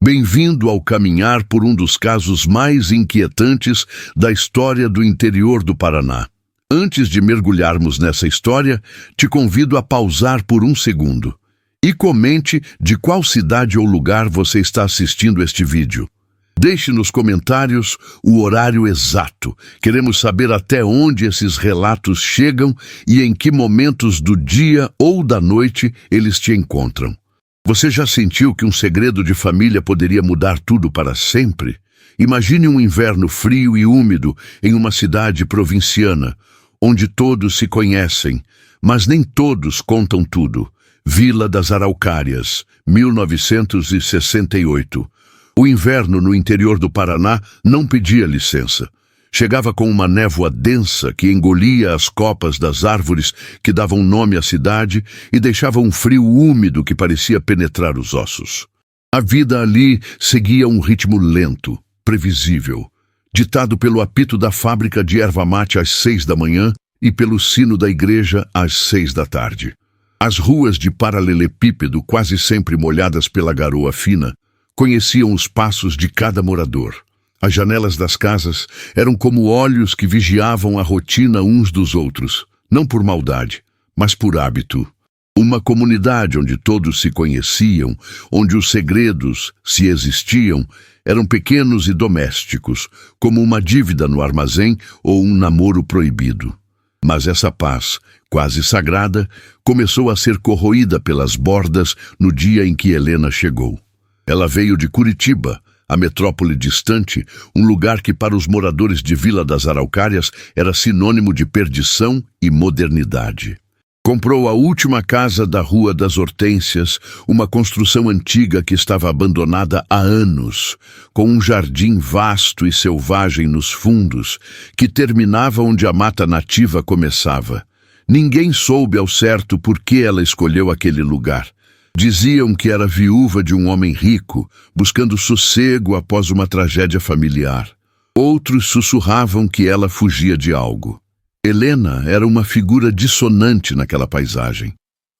Bem-vindo ao caminhar por um dos casos mais inquietantes da história do interior do Paraná. Antes de mergulharmos nessa história, te convido a pausar por um segundo e comente de qual cidade ou lugar você está assistindo este vídeo. Deixe nos comentários o horário exato. Queremos saber até onde esses relatos chegam e em que momentos do dia ou da noite eles te encontram. Você já sentiu que um segredo de família poderia mudar tudo para sempre? Imagine um inverno frio e úmido em uma cidade provinciana, onde todos se conhecem, mas nem todos contam tudo. Vila das Araucárias, 1968. O inverno no interior do Paraná não pedia licença. Chegava com uma névoa densa que engolia as copas das árvores que davam nome à cidade e deixava um frio úmido que parecia penetrar os ossos. A vida ali seguia um ritmo lento, previsível, ditado pelo apito da fábrica de erva-mate às 6 da manhã e pelo sino da igreja às 6 da tarde. As ruas de paralelepípedo, quase sempre molhadas pela garoa fina, conheciam os passos de cada morador. As janelas das casas eram como olhos que vigiavam a rotina uns dos outros, não por maldade, mas por hábito. Uma comunidade onde todos se conheciam, onde os segredos, se existiam, eram pequenos e domésticos, como uma dívida no armazém ou um namoro proibido. Mas essa paz, quase sagrada, começou a ser corroída pelas bordas no dia em que Helena chegou. Ela veio de Curitiba, a metrópole distante, um lugar que para os moradores de Vila das Araucárias era sinônimo de perdição e modernidade. Comprou a última casa da Rua das Hortênsias, uma construção antiga que estava abandonada há anos, com um jardim vasto e selvagem nos fundos, que terminava onde a mata nativa começava. Ninguém soube ao certo por que ela escolheu aquele lugar. Diziam que era viúva de um homem rico, buscando sossego após uma tragédia familiar. Outros sussurravam que ela fugia de algo. Helena era uma figura dissonante naquela paisagem.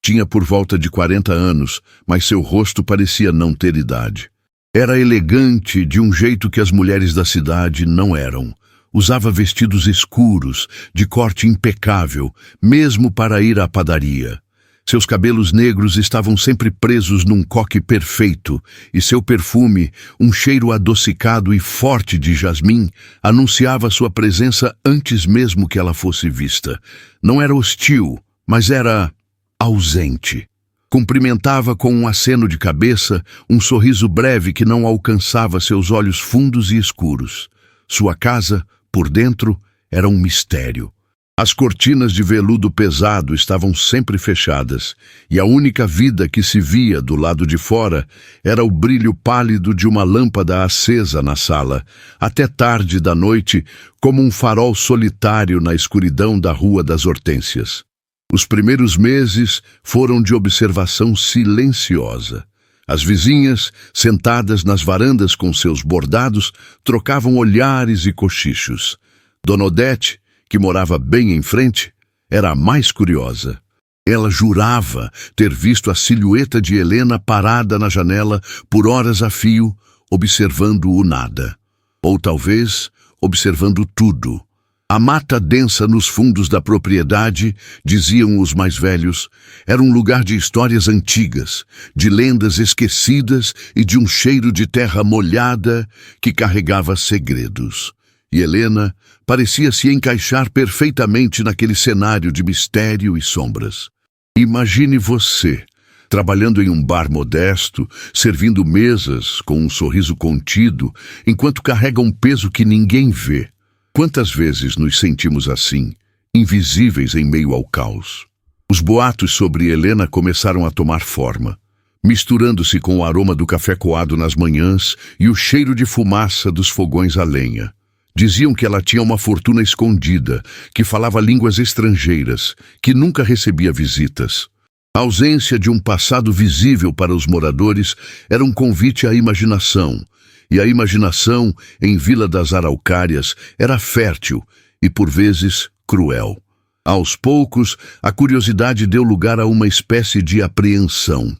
Tinha por volta de 40 anos, mas seu rosto parecia não ter idade. Era elegante de um jeito que as mulheres da cidade não eram. Usava vestidos escuros, de corte impecável, mesmo para ir à padaria. Seus cabelos negros estavam sempre presos num coque perfeito, e seu perfume, um cheiro adocicado e forte de jasmim, anunciava sua presença antes mesmo que ela fosse vista. Não era hostil, mas era ausente. Cumprimentava com um aceno de cabeça, um sorriso breve que não alcançava seus olhos fundos e escuros. Sua casa, por dentro, era um mistério. As cortinas de veludo pesado estavam sempre fechadas, e a única vida que se via do lado de fora era o brilho pálido de uma lâmpada acesa na sala, até tarde da noite, como um farol solitário na escuridão da Rua das Hortênsias. Os primeiros meses foram de observação silenciosa. As vizinhas, sentadas nas varandas com seus bordados, trocavam olhares e cochichos. Dona Odete, que morava bem em frente, era a mais curiosa. Ela jurava ter visto a silhueta de Helena parada na janela por horas a fio, observando o nada. Ou talvez observando tudo. A mata densa nos fundos da propriedade, diziam os mais velhos, era um lugar de histórias antigas, de lendas esquecidas e de um cheiro de terra molhada que carregava segredos. E Helena parecia se encaixar perfeitamente naquele cenário de mistério e sombras. Imagine você, trabalhando em um bar modesto, servindo mesas com um sorriso contido, enquanto carrega um peso que ninguém vê. Quantas vezes nos sentimos assim, invisíveis em meio ao caos? Os boatos sobre Helena começaram a tomar forma, misturando-se com o aroma do café coado nas manhãs e o cheiro de fumaça dos fogões a lenha. Diziam que ela tinha uma fortuna escondida, que falava línguas estrangeiras, que nunca recebia visitas. A ausência de um passado visível para os moradores era um convite à imaginação, e a imaginação, em Vila das Araucárias, era fértil e, por vezes, cruel. Aos poucos, a curiosidade deu lugar a uma espécie de apreensão.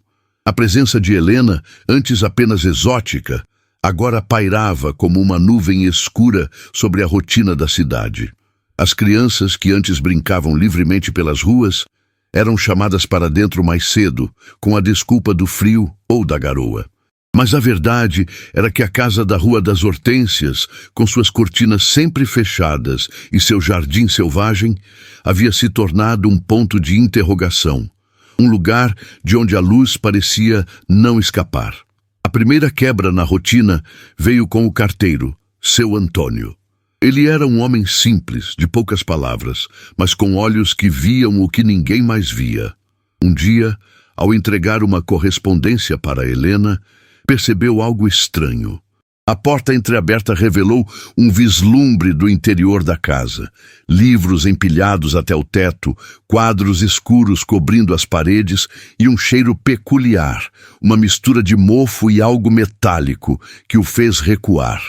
A presença de Helena, antes apenas exótica, agora pairava como uma nuvem escura sobre a rotina da cidade. As crianças que antes brincavam livremente pelas ruas eram chamadas para dentro mais cedo, com a desculpa do frio ou da garoa. Mas a verdade era que a casa da Rua das Hortênsias, com suas cortinas sempre fechadas e seu jardim selvagem, havia se tornado um ponto de interrogação, um lugar de onde a luz parecia não escapar. A primeira quebra na rotina veio com o carteiro, seu Antônio. Ele era um homem simples, de poucas palavras, mas com olhos que viam o que ninguém mais via. Um dia, ao entregar uma correspondência para Helena, percebeu algo estranho. A porta entreaberta revelou um vislumbre do interior da casa. Livros empilhados até o teto, quadros escuros cobrindo as paredes e um cheiro peculiar, uma mistura de mofo e algo metálico que o fez recuar.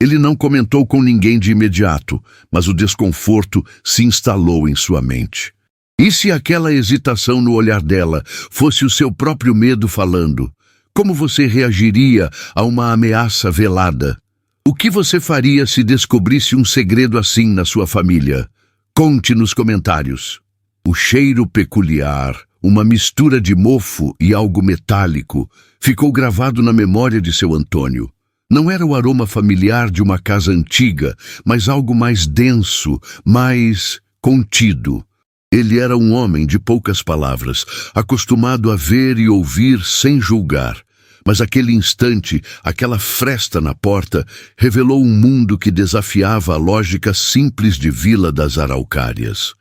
Ele não comentou com ninguém de imediato, mas o desconforto se instalou em sua mente. E se aquela hesitação no olhar dela fosse o seu próprio medo falando? Como você reagiria a uma ameaça velada? O que você faria se descobrisse um segredo assim na sua família? Conte nos comentários. O cheiro peculiar, uma mistura de mofo e algo metálico, ficou gravado na memória de seu Antônio. Não era o aroma familiar de uma casa antiga, mas algo mais denso, mais contido. Ele era um homem de poucas palavras, acostumado a ver e ouvir sem julgar. Mas aquele instante, aquela fresta na porta, revelou um mundo que desafiava a lógica simples de Vila das Araucárias.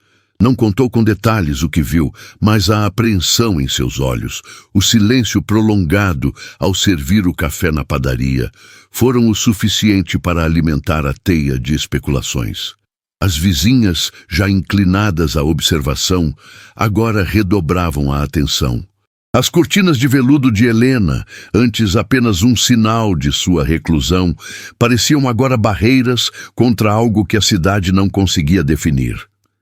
Não contou com detalhes o que viu, mas a apreensão em seus olhos, o silêncio prolongado ao servir o café na padaria, foram o suficiente para alimentar a teia de especulações. As vizinhas, já inclinadas à observação, agora redobravam a atenção. As cortinas de veludo de Helena, antes apenas um sinal de sua reclusão, pareciam agora barreiras contra algo que a cidade não conseguia definir.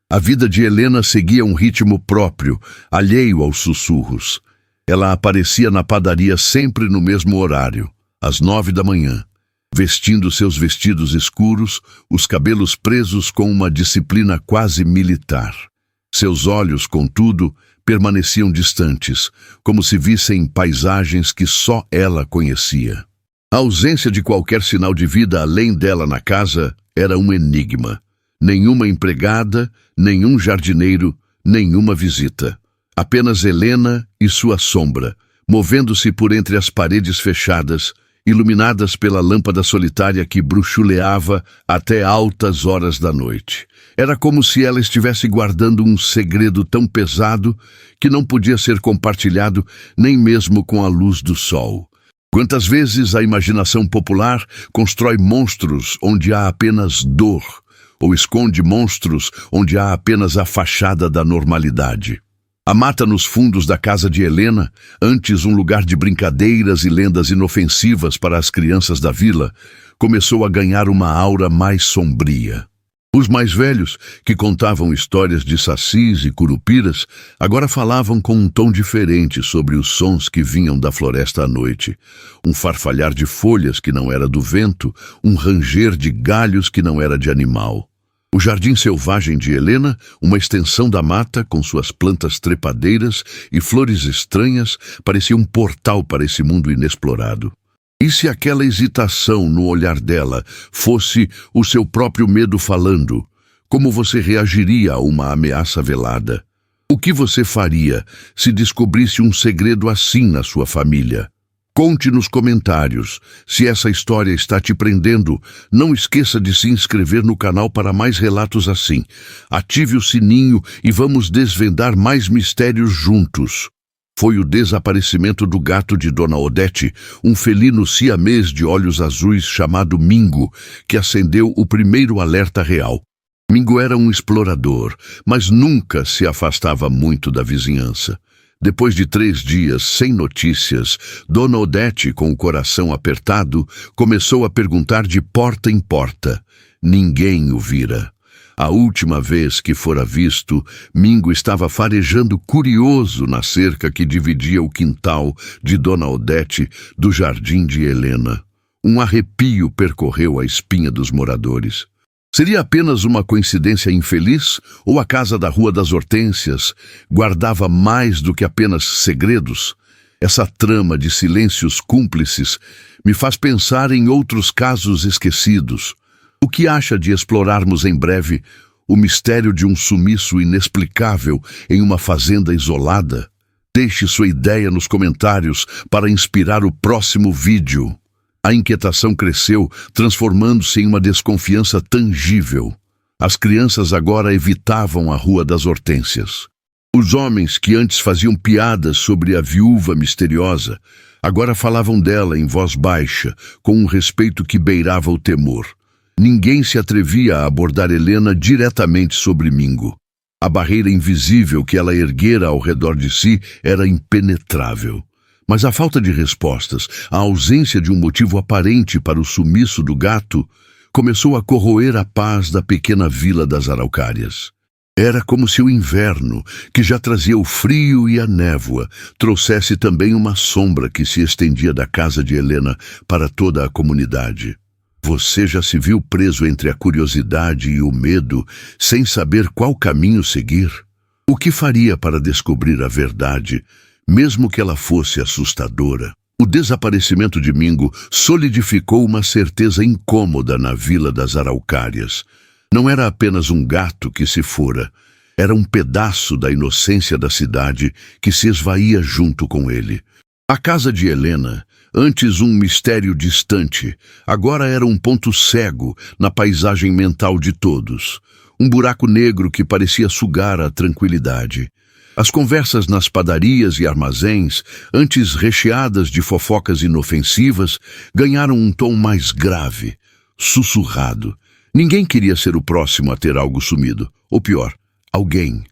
A vida de Helena seguia um ritmo próprio, alheio aos sussurros. Ela aparecia na padaria sempre no mesmo horário, às 9 da manhã. Vestindo seus vestidos escuros, os cabelos presos com uma disciplina quase militar. Seus olhos, contudo, permaneciam distantes, como se vissem paisagens que só ela conhecia. A ausência de qualquer sinal de vida além dela na casa era um enigma. Nenhuma empregada, nenhum jardineiro, nenhuma visita. Apenas Helena e sua sombra, movendo-se por entre as paredes fechadas, iluminadas pela lâmpada solitária que bruxuleava até altas horas da noite. Era como se ela estivesse guardando um segredo tão pesado que não podia ser compartilhado nem mesmo com a luz do sol. Quantas vezes a imaginação popular constrói monstros onde há apenas dor, ou esconde monstros onde há apenas a fachada da normalidade. A mata nos fundos da casa de Helena, antes um lugar de brincadeiras e lendas inofensivas para as crianças da vila, começou a ganhar uma aura mais sombria. Os mais velhos, que contavam histórias de sacis e curupiras, agora falavam com um tom diferente sobre os sons que vinham da floresta à noite. Um farfalhar de folhas que não era do vento, um ranger de galhos que não era de animal. O jardim selvagem de Helena, uma extensão da mata com suas plantas trepadeiras e flores estranhas, parecia um portal para esse mundo inexplorado. E se aquela hesitação no olhar dela fosse o seu próprio medo falando? Como você reagiria a uma ameaça velada? O que você faria se descobrisse um segredo assim na sua família? Conte nos comentários. Se essa história está te prendendo, não esqueça de se inscrever no canal para mais relatos assim. Ative o sininho e vamos desvendar mais mistérios juntos. Foi o desaparecimento do gato de Dona Odete, um felino siamês de olhos azuis chamado Mingo, que acendeu o primeiro alerta real. Mingo era um explorador, mas nunca se afastava muito da vizinhança. Depois de 3 dias sem notícias, Dona Odete, com o coração apertado, começou a perguntar de porta em porta. Ninguém o vira. A última vez que fora visto, Mingo estava farejando curioso na cerca que dividia o quintal de Dona Odete do jardim de Helena. Um arrepio percorreu a espinha dos moradores. Seria apenas uma coincidência infeliz ou a casa da Rua das Hortênsias guardava mais do que apenas segredos? Essa trama de silêncios cúmplices me faz pensar em outros casos esquecidos. O que acha de explorarmos em breve o mistério de um sumiço inexplicável em uma fazenda isolada? Deixe sua ideia nos comentários para inspirar o próximo vídeo. A inquietação cresceu, transformando-se em uma desconfiança tangível. As crianças agora evitavam a Rua das Hortênsias. Os homens que antes faziam piadas sobre a viúva misteriosa, agora falavam dela em voz baixa, com um respeito que beirava o temor. Ninguém se atrevia a abordar Helena diretamente sobre Mingo. A barreira invisível que ela erguera ao redor de si era impenetrável. Mas a falta de respostas, a ausência de um motivo aparente para o sumiço do gato, começou a corroer a paz da pequena vila das Araucárias. Era como se o inverno, que já trazia o frio e a névoa, trouxesse também uma sombra que se estendia da casa de Helena para toda a comunidade. Você já se viu preso entre a curiosidade e o medo, sem saber qual caminho seguir? O que faria para descobrir a verdade, mesmo que ela fosse assustadora? O desaparecimento de Mingo solidificou uma certeza incômoda na vila das Araucárias. Não era apenas um gato que se fora, era um pedaço da inocência da cidade que se esvaía junto com ele. A casa de Helena, antes um mistério distante, agora era um ponto cego na paisagem mental de todos. Um buraco negro que parecia sugar a tranquilidade. As conversas nas padarias e armazéns, antes recheadas de fofocas inofensivas, ganharam um tom mais grave, sussurrado. Ninguém queria ser o próximo a ter algo sumido, ou pior, alguém.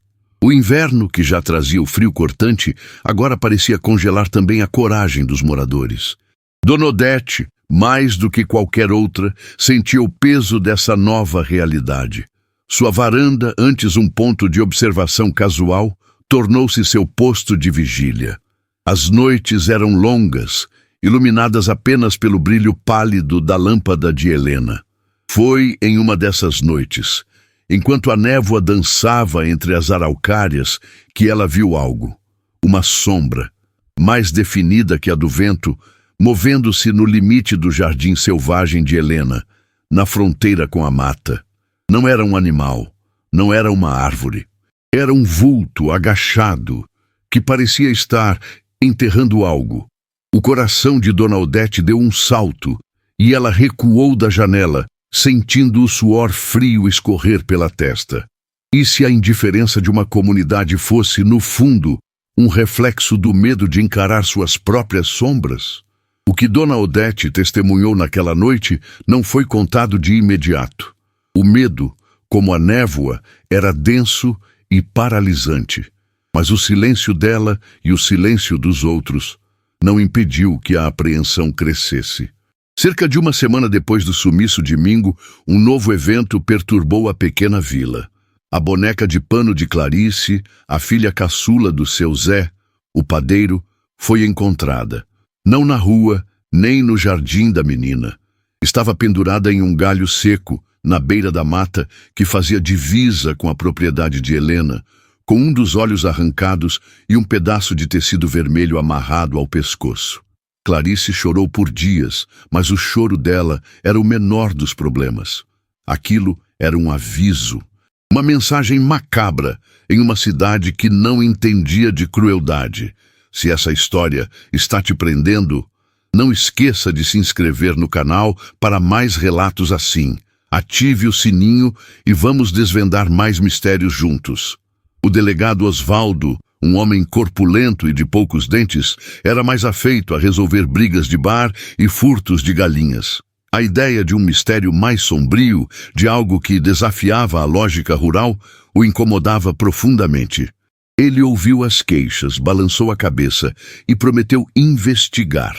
O inverno, que já trazia o frio cortante, agora parecia congelar também a coragem dos moradores. Dona Odete, mais do que qualquer outra, sentia o peso dessa nova realidade. Sua varanda, antes um ponto de observação casual, tornou-se seu posto de vigília. As noites eram longas, iluminadas apenas pelo brilho pálido da lâmpada de Helena. Foi em uma dessas noites, enquanto a névoa dançava entre as araucárias, que ela viu algo. Uma sombra, mais definida que a do vento, movendo-se no limite do jardim selvagem de Helena, na fronteira com a mata. Não era um animal, não era uma árvore. Era um vulto agachado, que parecia estar enterrando algo. O coração de Dona Odete deu um salto, e ela recuou da janela, sentindo o suor frio escorrer pela testa. E se a indiferença de uma comunidade fosse, no fundo, um reflexo do medo de encarar suas próprias sombras? O que Dona Odete testemunhou naquela noite não foi contado de imediato. O medo, como a névoa, era denso e paralisante, mas o silêncio dela e o silêncio dos outros não impediu que a apreensão crescesse. Cerca de uma semana depois do sumiço de Mingo, um novo evento perturbou a pequena vila. A boneca de pano de Clarice, a filha caçula do seu Zé, o padeiro, foi encontrada. Não na rua, nem no jardim da menina. Estava pendurada em um galho seco, na beira da mata, que fazia divisa com a propriedade de Helena, com um dos olhos arrancados e um pedaço de tecido vermelho amarrado ao pescoço. Clarice chorou por dias, mas o choro dela era o menor dos problemas. Aquilo era um aviso, uma mensagem macabra em uma cidade que não entendia de crueldade. Se essa história está te prendendo, não esqueça de se inscrever no canal para mais relatos assim. Ative o sininho e vamos desvendar mais mistérios juntos. O delegado Osvaldo, um homem corpulento e de poucos dentes, era mais afeito a resolver brigas de bar e furtos de galinhas. A ideia de um mistério mais sombrio, de algo que desafiava a lógica rural, o incomodava profundamente. Ele ouviu as queixas, balançou a cabeça e prometeu investigar.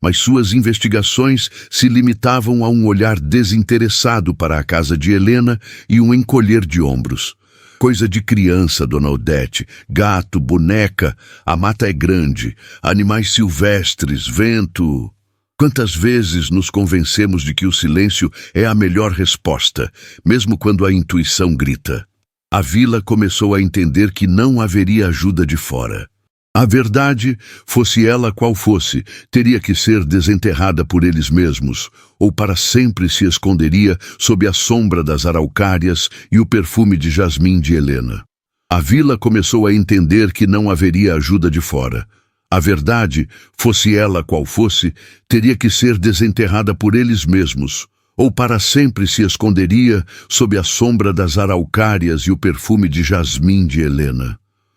mas suas investigações se limitavam a um olhar desinteressado para a casa de Helena e um encolher de ombros. Coisa de criança, dona Odete. Gato, boneca, a mata é grande, animais silvestres, vento... Quantas vezes nos convencemos de que o silêncio é a melhor resposta, mesmo quando a intuição grita? A vila começou a entender que não haveria ajuda de fora. A verdade, fosse ela qual fosse, teria que ser desenterrada por eles mesmos, ou para sempre se esconderia sob a sombra das araucárias e o perfume de jasmim de Helena. A vila começou a entender que não haveria ajuda de fora. A verdade, fosse ela qual fosse, teria que ser desenterrada por eles mesmos, ou para sempre se esconderia sob a sombra das araucárias e o perfume de jasmim de Helena.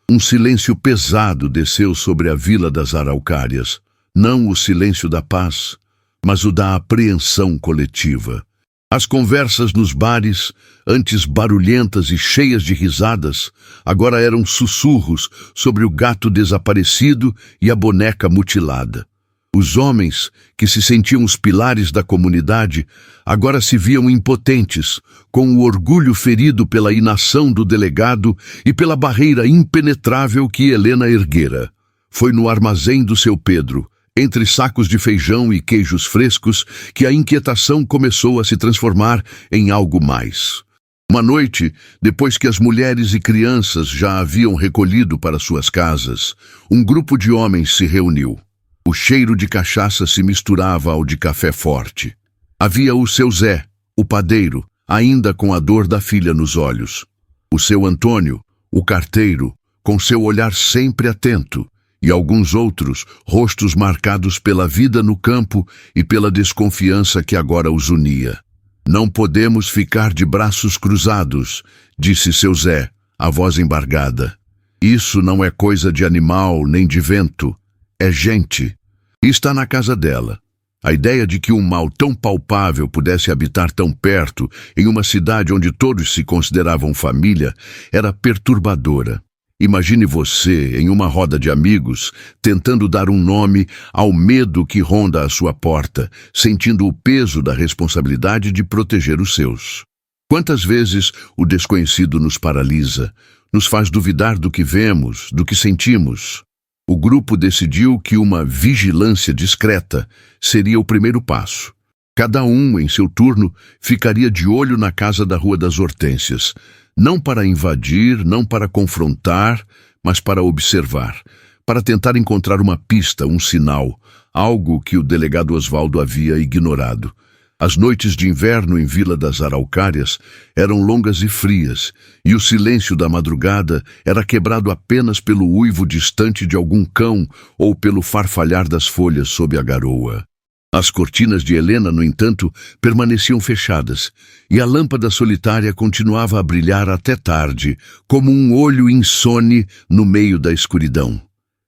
Um silêncio pesado desceu sobre a vila das araucárias, não o silêncio da paz, mas o da apreensão coletiva. As conversas nos bares, antes barulhentas e cheias de risadas, agora eram sussurros sobre o gato desaparecido e a boneca mutilada. Os homens, que se sentiam os pilares da comunidade, agora se viam impotentes, com o orgulho ferido pela inação do delegado e pela barreira impenetrável que Helena erguera. Foi no armazém do seu Pedro, entre sacos de feijão e queijos frescos, que a inquietação começou a se transformar em algo mais. Uma noite, depois que as mulheres e crianças já haviam recolhido para suas casas, um grupo de homens se reuniu. O cheiro de cachaça se misturava ao de café forte. Havia o seu Zé, o padeiro, ainda com a dor da filha nos olhos. O seu Antônio, o carteiro, com seu olhar sempre atento, e alguns outros, rostos marcados pela vida no campo e pela desconfiança que agora os unia. Não podemos ficar de braços cruzados, disse seu Zé, a voz embargada. Isso não é coisa de animal nem de vento, é gente. E está na casa dela. A ideia de que um mal tão palpável pudesse habitar tão perto, em uma cidade onde todos se consideravam família, era perturbadora. Imagine você, em uma roda de amigos, tentando dar um nome ao medo que ronda a sua porta, sentindo o peso da responsabilidade de proteger os seus. Quantas vezes o desconhecido nos paralisa, nos faz duvidar do que vemos, do que sentimos? O grupo decidiu que uma vigilância discreta seria o primeiro passo. Cada um, em seu turno, ficaria de olho na casa da Rua das Hortênsias, não para invadir, não para confrontar, mas para observar, para tentar encontrar uma pista, um sinal, algo que o delegado Osvaldo havia ignorado. As noites de inverno em Vila das Araucárias eram longas e frias, e o silêncio da madrugada era quebrado apenas pelo uivo distante de algum cão ou pelo farfalhar das folhas sob a garoa. As cortinas de Helena, no entanto, permaneciam fechadas, e a lâmpada solitária continuava a brilhar até tarde, como um olho insone no meio da escuridão.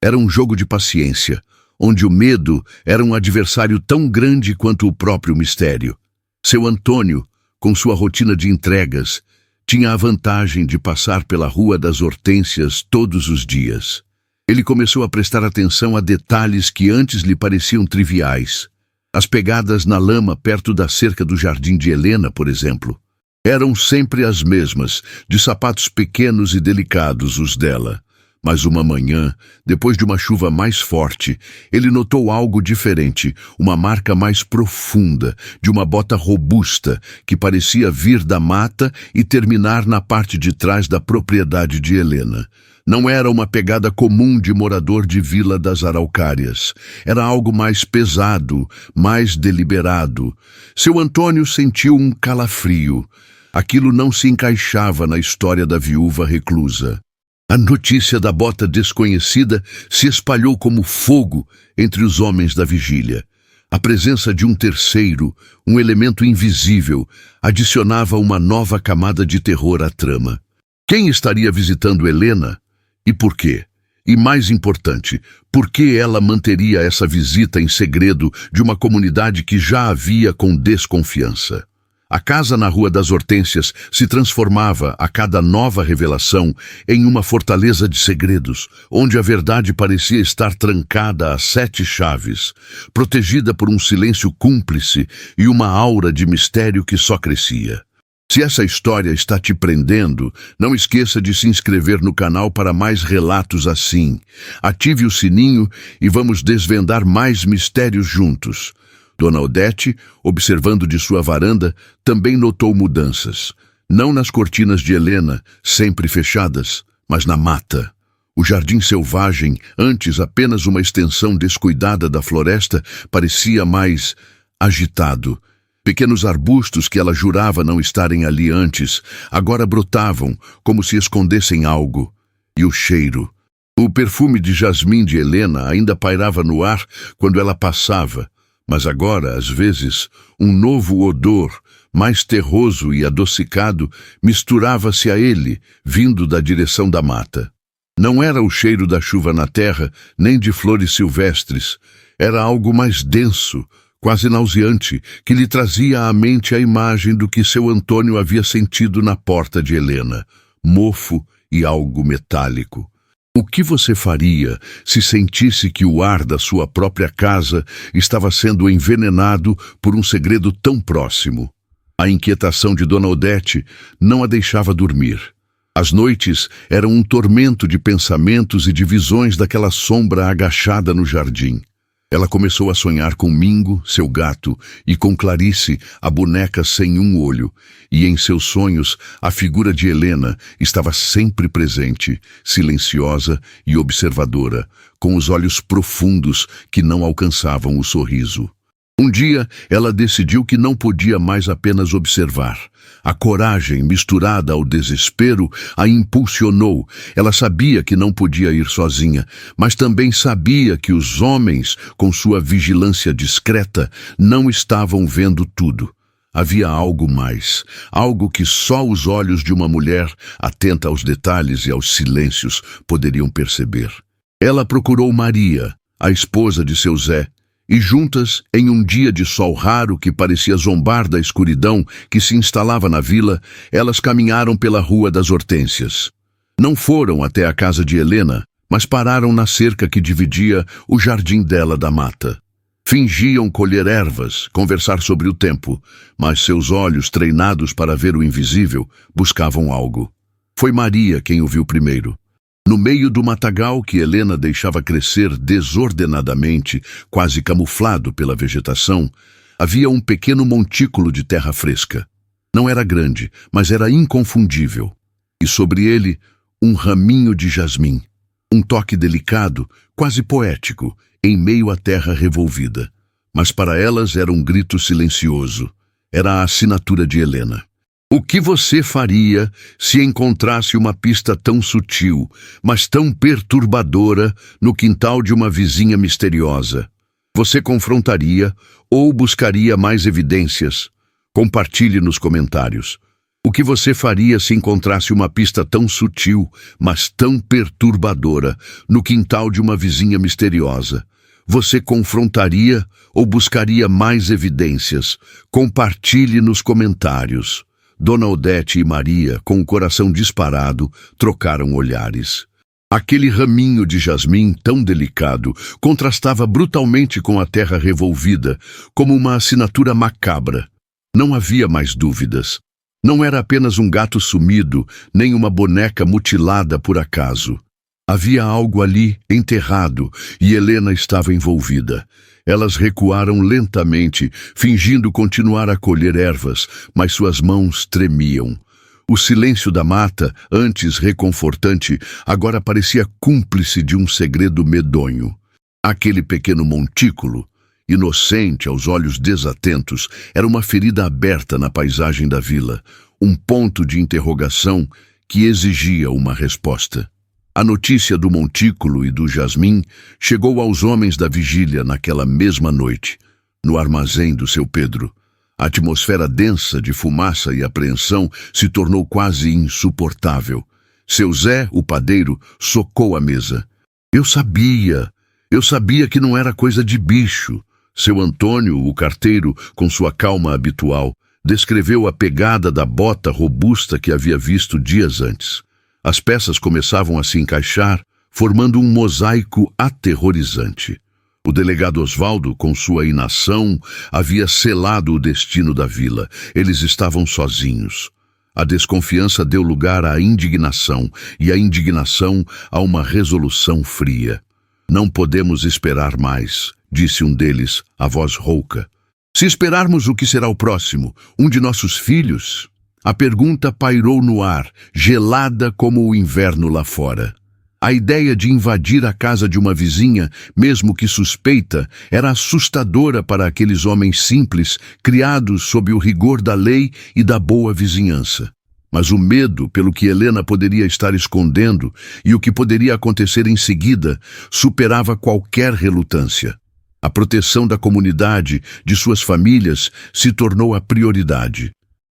Era um jogo de paciência, onde o medo era um adversário tão grande quanto o próprio mistério. Seu Antônio, com sua rotina de entregas, tinha a vantagem de passar pela Rua das Hortênsias todos os dias. Ele começou a prestar atenção a detalhes que antes lhe pareciam triviais. As pegadas na lama perto da cerca do jardim de Helena, por exemplo, eram sempre as mesmas, de sapatos pequenos e delicados os dela. Mas uma manhã, depois de uma chuva mais forte, ele notou algo diferente, uma marca mais profunda, de uma bota robusta, que parecia vir da mata e terminar na parte de trás da propriedade de Helena. Não era uma pegada comum de morador de Vila das Araucárias. Era algo mais pesado, mais deliberado. Seu Antônio sentiu um calafrio. Aquilo não se encaixava na história da viúva reclusa. A notícia da bota desconhecida se espalhou como fogo entre os homens da vigília. A presença de um terceiro, um elemento invisível, adicionava uma nova camada de terror à trama. Quem estaria visitando Helena? E por quê? E mais importante, por que ela manteria essa visita em segredo de uma comunidade que já a via com desconfiança? A casa na Rua das Hortênsias se transformava, a cada nova revelação, em uma fortaleza de segredos, onde a verdade parecia estar trancada a 7 chaves, protegida por um silêncio cúmplice e uma aura de mistério que só crescia. Se essa história está te prendendo, não esqueça de se inscrever no canal para mais relatos assim. Ative o sininho e vamos desvendar mais mistérios juntos. Dona Odete, observando de sua varanda, também notou mudanças. Não nas cortinas de Helena, sempre fechadas, mas na mata. O jardim selvagem, antes apenas uma extensão descuidada da floresta, parecia mais agitado. Pequenos arbustos que ela jurava não estarem ali antes, agora brotavam, como se escondessem algo. E o cheiro. O perfume de jasmim de Helena ainda pairava no ar quando ela passava, mas agora, às vezes, um novo odor, mais terroso e adocicado, misturava-se a ele, vindo da direção da mata. Não era o cheiro da chuva na terra, nem de flores silvestres. Era algo mais denso, quase nauseante, que lhe trazia à mente a imagem do que seu Antônio havia sentido na porta de Helena, mofo e algo metálico. O que você faria se sentisse que o ar da sua própria casa estava sendo envenenado por um segredo tão próximo? A inquietação de Dona Odete não a deixava dormir. As noites eram um tormento de pensamentos e de visões daquela sombra agachada no jardim. Ela começou a sonhar com Mingo, seu gato, e com Clarice, a boneca sem um olho, e em seus sonhos a figura de Helena estava sempre presente, silenciosa e observadora, com os olhos profundos que não alcançavam o sorriso. Um dia, ela decidiu que não podia mais apenas observar. A coragem, misturada ao desespero, a impulsionou. Ela sabia que não podia ir sozinha, mas também sabia que os homens, com sua vigilância discreta, não estavam vendo tudo. Havia algo mais, algo que só os olhos de uma mulher, atenta aos detalhes e aos silêncios, poderiam perceber. Ela procurou Maria, a esposa de seu Zé, e juntas, em um dia de sol raro que parecia zombar da escuridão que se instalava na vila, elas caminharam pela Rua das Hortênsias. Não foram até a casa de Helena, mas pararam na cerca que dividia o jardim dela da mata. Fingiam colher ervas, conversar sobre o tempo, mas seus olhos, treinados para ver o invisível, buscavam algo. Foi Maria quem o viu primeiro. No meio do matagal que Helena deixava crescer desordenadamente, quase camuflado pela vegetação, havia um pequeno montículo de terra fresca. Não era grande, mas era inconfundível. E sobre ele, um raminho de jasmim. Um toque delicado, quase poético, em meio à terra revolvida. Mas para elas era um grito silencioso. Era a assinatura de Helena. O que você faria se encontrasse uma pista tão sutil, mas tão perturbadora, no quintal de uma vizinha misteriosa? Você confrontaria ou buscaria mais evidências? Compartilhe nos comentários. O que você faria se encontrasse uma pista tão sutil, mas tão perturbadora, no quintal de uma vizinha misteriosa? Você confrontaria ou buscaria mais evidências? Compartilhe nos comentários. Dona Odete e Maria, com o coração disparado, trocaram olhares. Aquele raminho de jasmim tão delicado contrastava brutalmente com a terra revolvida, como uma assinatura macabra. Não havia mais dúvidas. Não era apenas um gato sumido, nem uma boneca mutilada por acaso. Havia algo ali, enterrado, e Helena estava envolvida. Elas recuaram lentamente, fingindo continuar a colher ervas, mas suas mãos tremiam. O silêncio da mata, antes reconfortante, agora parecia cúmplice de um segredo medonho. Aquele pequeno montículo, inocente aos olhos desatentos, era uma ferida aberta na paisagem da vila, um ponto de interrogação que exigia uma resposta. A notícia do montículo e do jasmim chegou aos homens da vigília naquela mesma noite, no armazém do seu Pedro. A atmosfera densa de fumaça e apreensão se tornou quase insuportável. Seu Zé, o padeiro, socou a mesa. Eu sabia que não era coisa de bicho. Seu Antônio, o carteiro, com sua calma habitual, Descreveu a pegada da bota robusta que havia visto dias antes. As peças começavam a se encaixar, formando um mosaico aterrorizante. O delegado Osvaldo, com sua inação, havia selado o destino da vila. Eles estavam sozinhos. A desconfiança deu lugar à indignação, e a indignação a uma resolução fria. Não podemos esperar mais, disse um deles, a voz rouca. Se esperarmos, o que será o próximo? Um de nossos filhos? A pergunta pairou no ar, gelada como o inverno lá fora. A ideia de invadir a casa de uma vizinha, mesmo que suspeita, era assustadora para aqueles homens simples, criados sob o rigor da lei e da boa vizinhança. Mas o medo pelo que Helena poderia estar escondendo e o que poderia acontecer em seguida superava qualquer relutância. A proteção da comunidade, de suas famílias, se tornou a prioridade.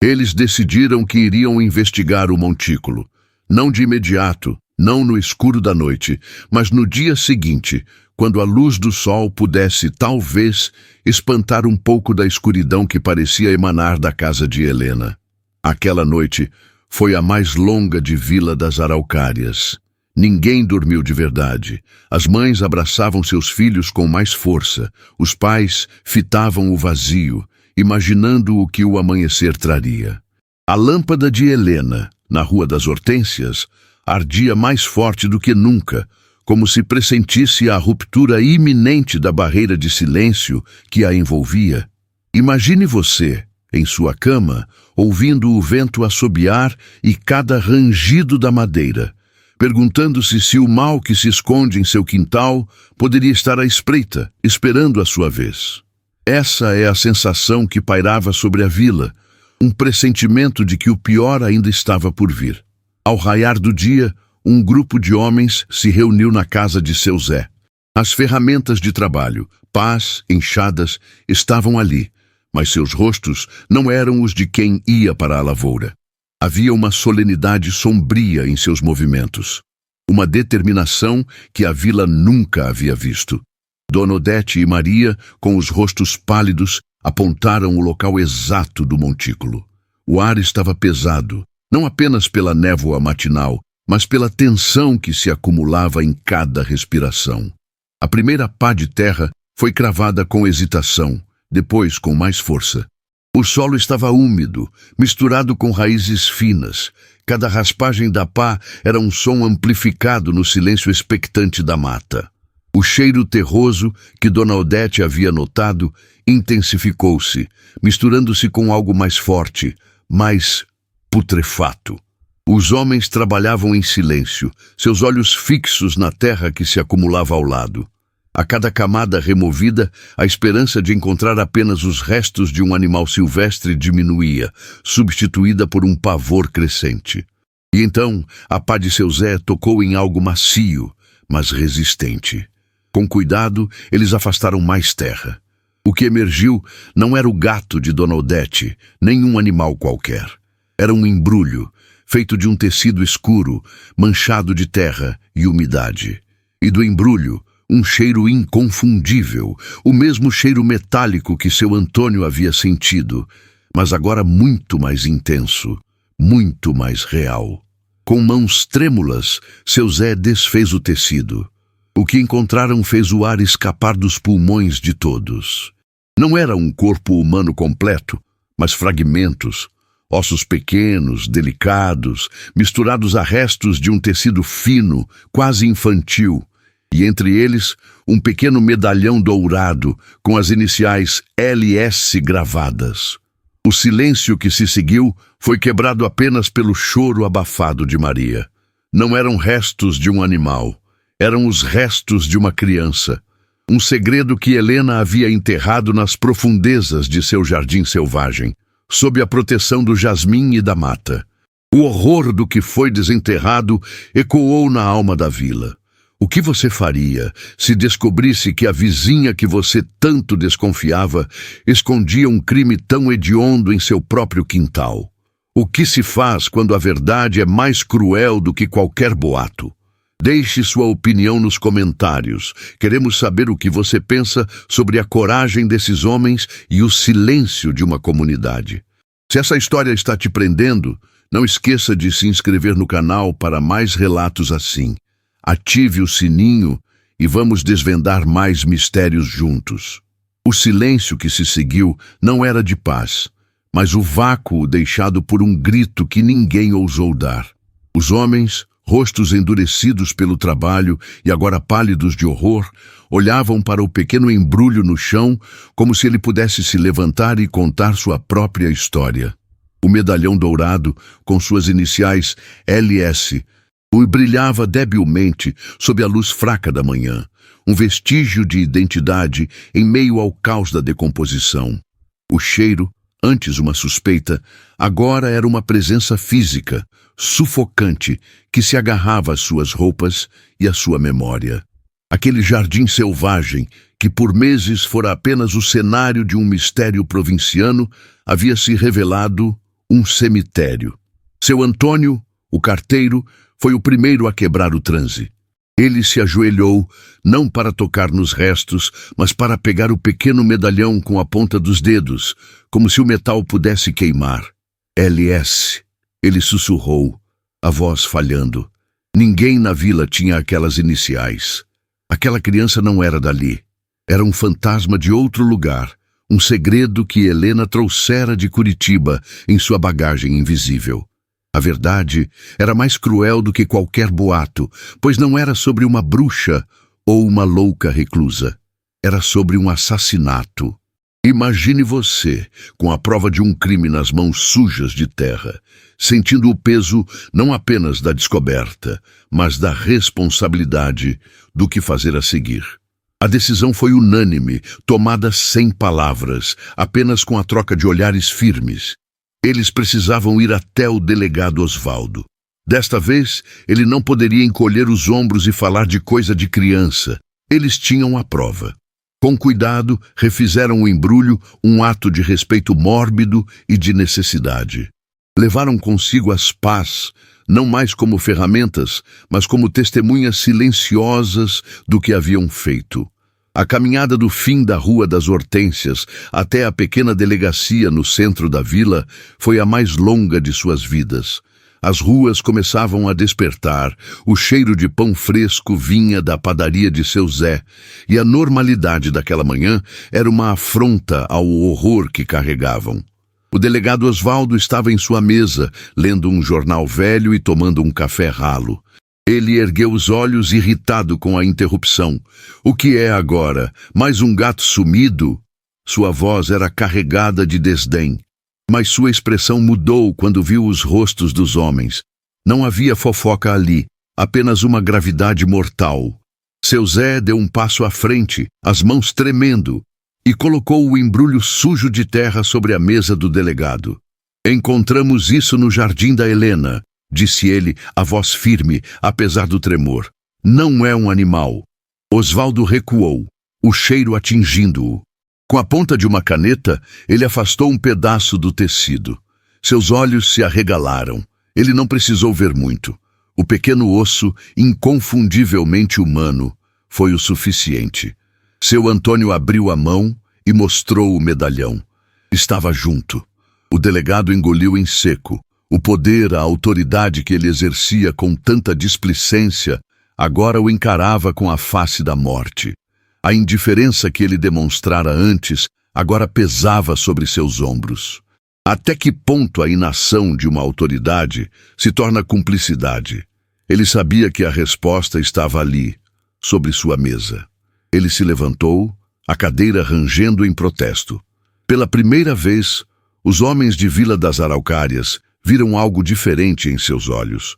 Eles decidiram que iriam investigar o montículo. Não de imediato, não no escuro da noite, mas no dia seguinte, quando a luz do sol pudesse, talvez, espantar um pouco da escuridão que parecia emanar da casa de Helena. Aquela noite foi a mais longa de Vila das Araucárias. Ninguém dormiu de verdade. As mães abraçavam seus filhos com mais força. Os pais fitavam o vazio, imaginando o que o amanhecer traria. A lâmpada de Helena, na Rua das Hortênsias, ardia mais forte do que nunca, como se pressentisse a ruptura iminente da barreira de silêncio que a envolvia. Imagine você, em sua cama, ouvindo o vento assobiar e cada rangido da madeira, perguntando-se se o mal que se esconde em seu quintal poderia estar à espreita, esperando a sua vez. Essa é a sensação que pairava sobre a vila, um pressentimento de que o pior ainda estava por vir. Ao raiar do dia, um grupo de homens se reuniu na casa de seu Zé. As ferramentas de trabalho, pás, enxadas, estavam ali, mas seus rostos não eram os de quem ia para a lavoura. Havia uma solenidade sombria em seus movimentos, uma determinação que a vila nunca havia visto. Dona Odete e Maria, com os rostos pálidos, apontaram o local exato do montículo. O ar estava pesado, não apenas pela névoa matinal, mas pela tensão que se acumulava em cada respiração. A primeira pá de terra foi cravada com hesitação, depois com mais força. O solo estava úmido, misturado com raízes finas. Cada raspagem da pá era um som amplificado no silêncio expectante da mata. O cheiro terroso que Dona Odete havia notado intensificou-se, misturando-se com algo mais forte, mais putrefato. Os homens trabalhavam em silêncio, seus olhos fixos na terra que se acumulava ao lado. A cada camada removida, a esperança de encontrar apenas os restos de um animal silvestre diminuía, substituída por um pavor crescente. E então, a pá de seu Zé tocou em algo macio, mas resistente. Com cuidado, eles afastaram mais terra. O que emergiu não era o gato de Dona Odete, nem um animal qualquer. Era um embrulho, feito de um tecido escuro, manchado de terra e umidade. E do embrulho, um cheiro inconfundível, o mesmo cheiro metálico que seu Antônio havia sentido, mas agora muito mais intenso, muito mais real. Com mãos trêmulas, seu Zé desfez o tecido. O que encontraram fez o ar escapar dos pulmões de todos. Não era um corpo humano completo, mas fragmentos, ossos pequenos, delicados, misturados a restos de um tecido fino, quase infantil, e entre eles um pequeno medalhão dourado com as iniciais LS gravadas. O silêncio que se seguiu foi quebrado apenas pelo choro abafado de Maria. Não eram restos de um animal, eram os restos de uma criança. Um segredo que Helena havia enterrado nas profundezas de seu jardim selvagem, sob a proteção do jasmim e da mata. O horror do que foi desenterrado ecoou na alma da vila. O que você faria se descobrisse que a vizinha que você tanto desconfiava escondia um crime tão hediondo em seu próprio quintal? O que se faz quando a verdade é mais cruel do que qualquer boato? Deixe sua opinião nos comentários. Queremos saber o que você pensa sobre a coragem desses homens e o silêncio de uma comunidade. Se essa história está te prendendo, não esqueça de se inscrever no canal para mais relatos assim. Ative o sininho e vamos desvendar mais mistérios juntos. O silêncio que se seguiu não era de paz, mas o vácuo deixado por um grito que ninguém ousou dar. Os homens, rostos endurecidos pelo trabalho e agora pálidos de horror, olhavam para o pequeno embrulho no chão como se ele pudesse se levantar e contar sua própria história. O medalhão dourado, com suas iniciais LS, brilhava debilmente sob a luz fraca da manhã, um vestígio de identidade em meio ao caos da decomposição. O cheiro, antes uma suspeita, agora era uma presença física, sufocante, que se agarrava às suas roupas e à sua memória. Aquele jardim selvagem, que por meses fora apenas o cenário de um mistério provinciano, havia se revelado um cemitério. Seu Antônio, o carteiro, foi o primeiro a quebrar o transe. Ele se ajoelhou, não para tocar nos restos, mas para pegar o pequeno medalhão com a ponta dos dedos, como se o metal pudesse queimar. LS. Ele sussurrou, a voz falhando. Ninguém na vila tinha aquelas iniciais. Aquela criança não era dali. Era um fantasma de outro lugar, um segredo que Helena trouxera de Curitiba em sua bagagem invisível. A verdade era mais cruel do que qualquer boato, pois não era sobre uma bruxa ou uma louca reclusa. Era sobre um assassinato. Imagine você, com a prova de um crime nas mãos sujas de terra, sentindo o peso não apenas da descoberta, mas da responsabilidade do que fazer a seguir. A decisão foi unânime, tomada sem palavras, apenas com a troca de olhares firmes. Eles precisavam ir até o delegado Osvaldo. Desta vez, ele não poderia encolher os ombros e falar de coisa de criança. Eles tinham a prova. Com cuidado, refizeram o embrulho, um ato de respeito mórbido e de necessidade. Levaram consigo as pás, não mais como ferramentas, mas como testemunhas silenciosas do que haviam feito. A caminhada do fim da Rua das Hortênsias até a pequena delegacia no centro da vila foi a mais longa de suas vidas. As ruas começavam a despertar, o cheiro de pão fresco vinha da padaria de seu Zé, e a normalidade daquela manhã era uma afronta ao horror que carregavam. O delegado Osvaldo estava em sua mesa, lendo um jornal velho e tomando um café ralo. Ele ergueu os olhos, irritado com a interrupção. O que é agora? Mais um gato sumido? Sua voz era carregada de desdém. Mas sua expressão mudou quando viu os rostos dos homens. Não havia fofoca ali, apenas uma gravidade mortal. Seu Zé deu um passo à frente, as mãos tremendo, e colocou o embrulho sujo de terra sobre a mesa do delegado. Encontramos isso no jardim da Helena, disse ele, a voz firme, apesar do tremor. Não é um animal. Osvaldo recuou, o cheiro atingindo-o. Com a ponta de uma caneta, ele afastou um pedaço do tecido. Seus olhos se arregalaram. Ele não precisou ver muito. O pequeno osso, inconfundivelmente humano, foi o suficiente. Seu Antônio abriu a mão e mostrou o medalhão. Estava junto. O delegado engoliu em seco. O poder, a autoridade que ele exercia com tanta displicência, agora o encarava com a face da morte. A indiferença que ele demonstrara antes, agora pesava sobre seus ombros. Até que ponto a inação de uma autoridade se torna cumplicidade? Ele sabia que a resposta estava ali, sobre sua mesa. Ele se levantou, a cadeira rangendo em protesto. Pela primeira vez, os homens de Vila das Araucárias viram algo diferente em seus olhos.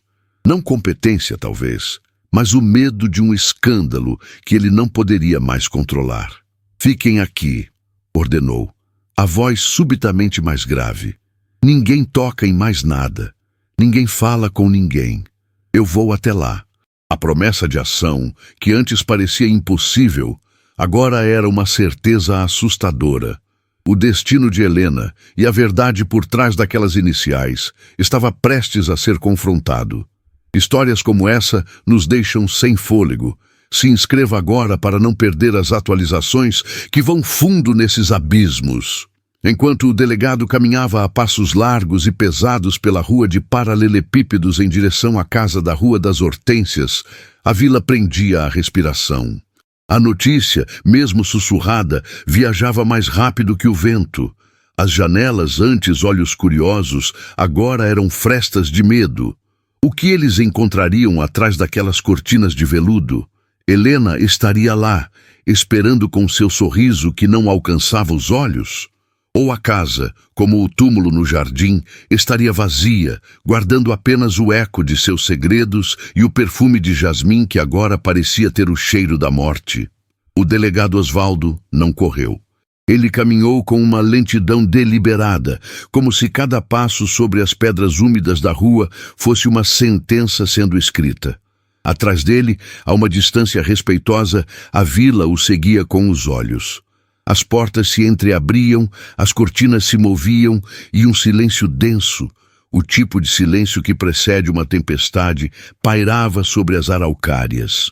Não competência, talvez, mas o medo de um escândalo que ele não poderia mais controlar. Fiquem aqui, ordenou, a voz subitamente mais grave. Ninguém toca em mais nada. Ninguém fala com ninguém. Eu vou até lá. A promessa de ação, que antes parecia impossível, agora era uma certeza assustadora. O destino de Helena e a verdade por trás daquelas iniciais estava prestes a ser confrontado. Histórias como essa nos deixam sem fôlego. Se inscreva agora para não perder as atualizações que vão fundo nesses abismos. Enquanto o delegado caminhava a passos largos e pesados pela rua de paralelepípedos em direção à casa da Rua das Hortênsias, a vila prendia a respiração. A notícia, mesmo sussurrada, viajava mais rápido que o vento. As janelas, antes olhos curiosos, agora eram frestas de medo. O que eles encontrariam atrás daquelas cortinas de veludo? Helena estaria lá, esperando com seu sorriso que não alcançava os olhos? Ou a casa, como o túmulo no jardim, estaria vazia, guardando apenas o eco de seus segredos e o perfume de jasmim que agora parecia ter o cheiro da morte? O delegado Osvaldo não correu. Ele caminhou com uma lentidão deliberada, como se cada passo sobre as pedras úmidas da rua fosse uma sentença sendo escrita. Atrás dele, a uma distância respeitosa, a vila o seguia com os olhos. As portas se entreabriam, as cortinas se moviam e um silêncio denso, o tipo de silêncio que precede uma tempestade, pairava sobre as araucárias.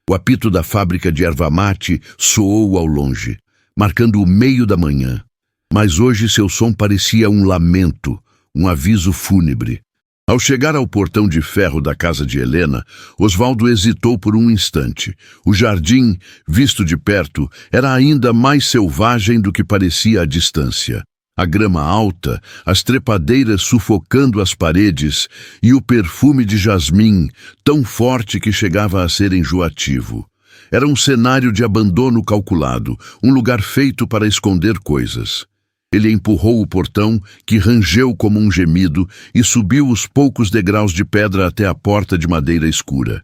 O apito da fábrica de erva mate soou ao longe, marcando o meio da manhã. Mas hoje seu som parecia um lamento, um aviso fúnebre. Ao chegar ao portão de ferro da casa de Helena, Osvaldo hesitou por um instante. O jardim, visto de perto, era ainda mais selvagem do que parecia à distância. A grama alta, as trepadeiras sufocando as paredes e o perfume de jasmim, tão forte que chegava a ser enjoativo. Era um cenário de abandono calculado, um lugar feito para esconder coisas. Ele empurrou o portão, que rangeu como um gemido, e subiu os poucos degraus de pedra até a porta de madeira escura.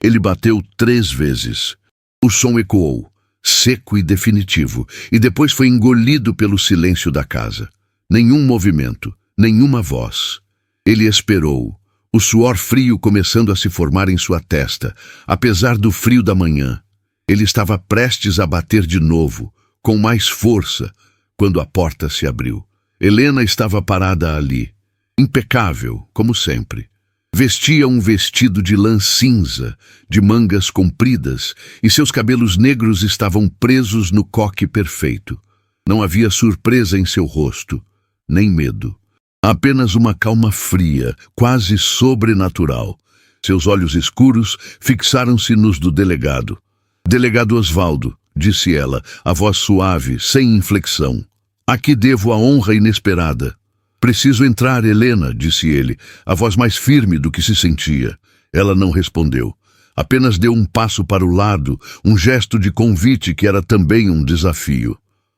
Ele bateu 3 vezes. O som ecoou, seco e definitivo, e depois foi engolido pelo silêncio da casa. Nenhum movimento, nenhuma voz. Ele esperou, o suor frio começando a se formar em sua testa, apesar do frio da manhã. Ele estava prestes a bater de novo, com mais força, quando a porta se abriu. Helena estava parada ali, impecável, como sempre. Vestia um vestido de lã cinza, de mangas compridas, e seus cabelos negros estavam presos no coque perfeito. Não havia surpresa em seu rosto, nem medo. Apenas uma calma fria, quase sobrenatural. Seus olhos escuros fixaram-se nos do delegado. "Delegado Osvaldo", disse ela, a voz suave, sem inflexão. "Aqui devo a honra inesperada." "Preciso entrar, Helena", disse ele, a voz mais firme do que se sentia. Ela não respondeu. Apenas deu um passo para o lado, um gesto de convite que era também um desafio.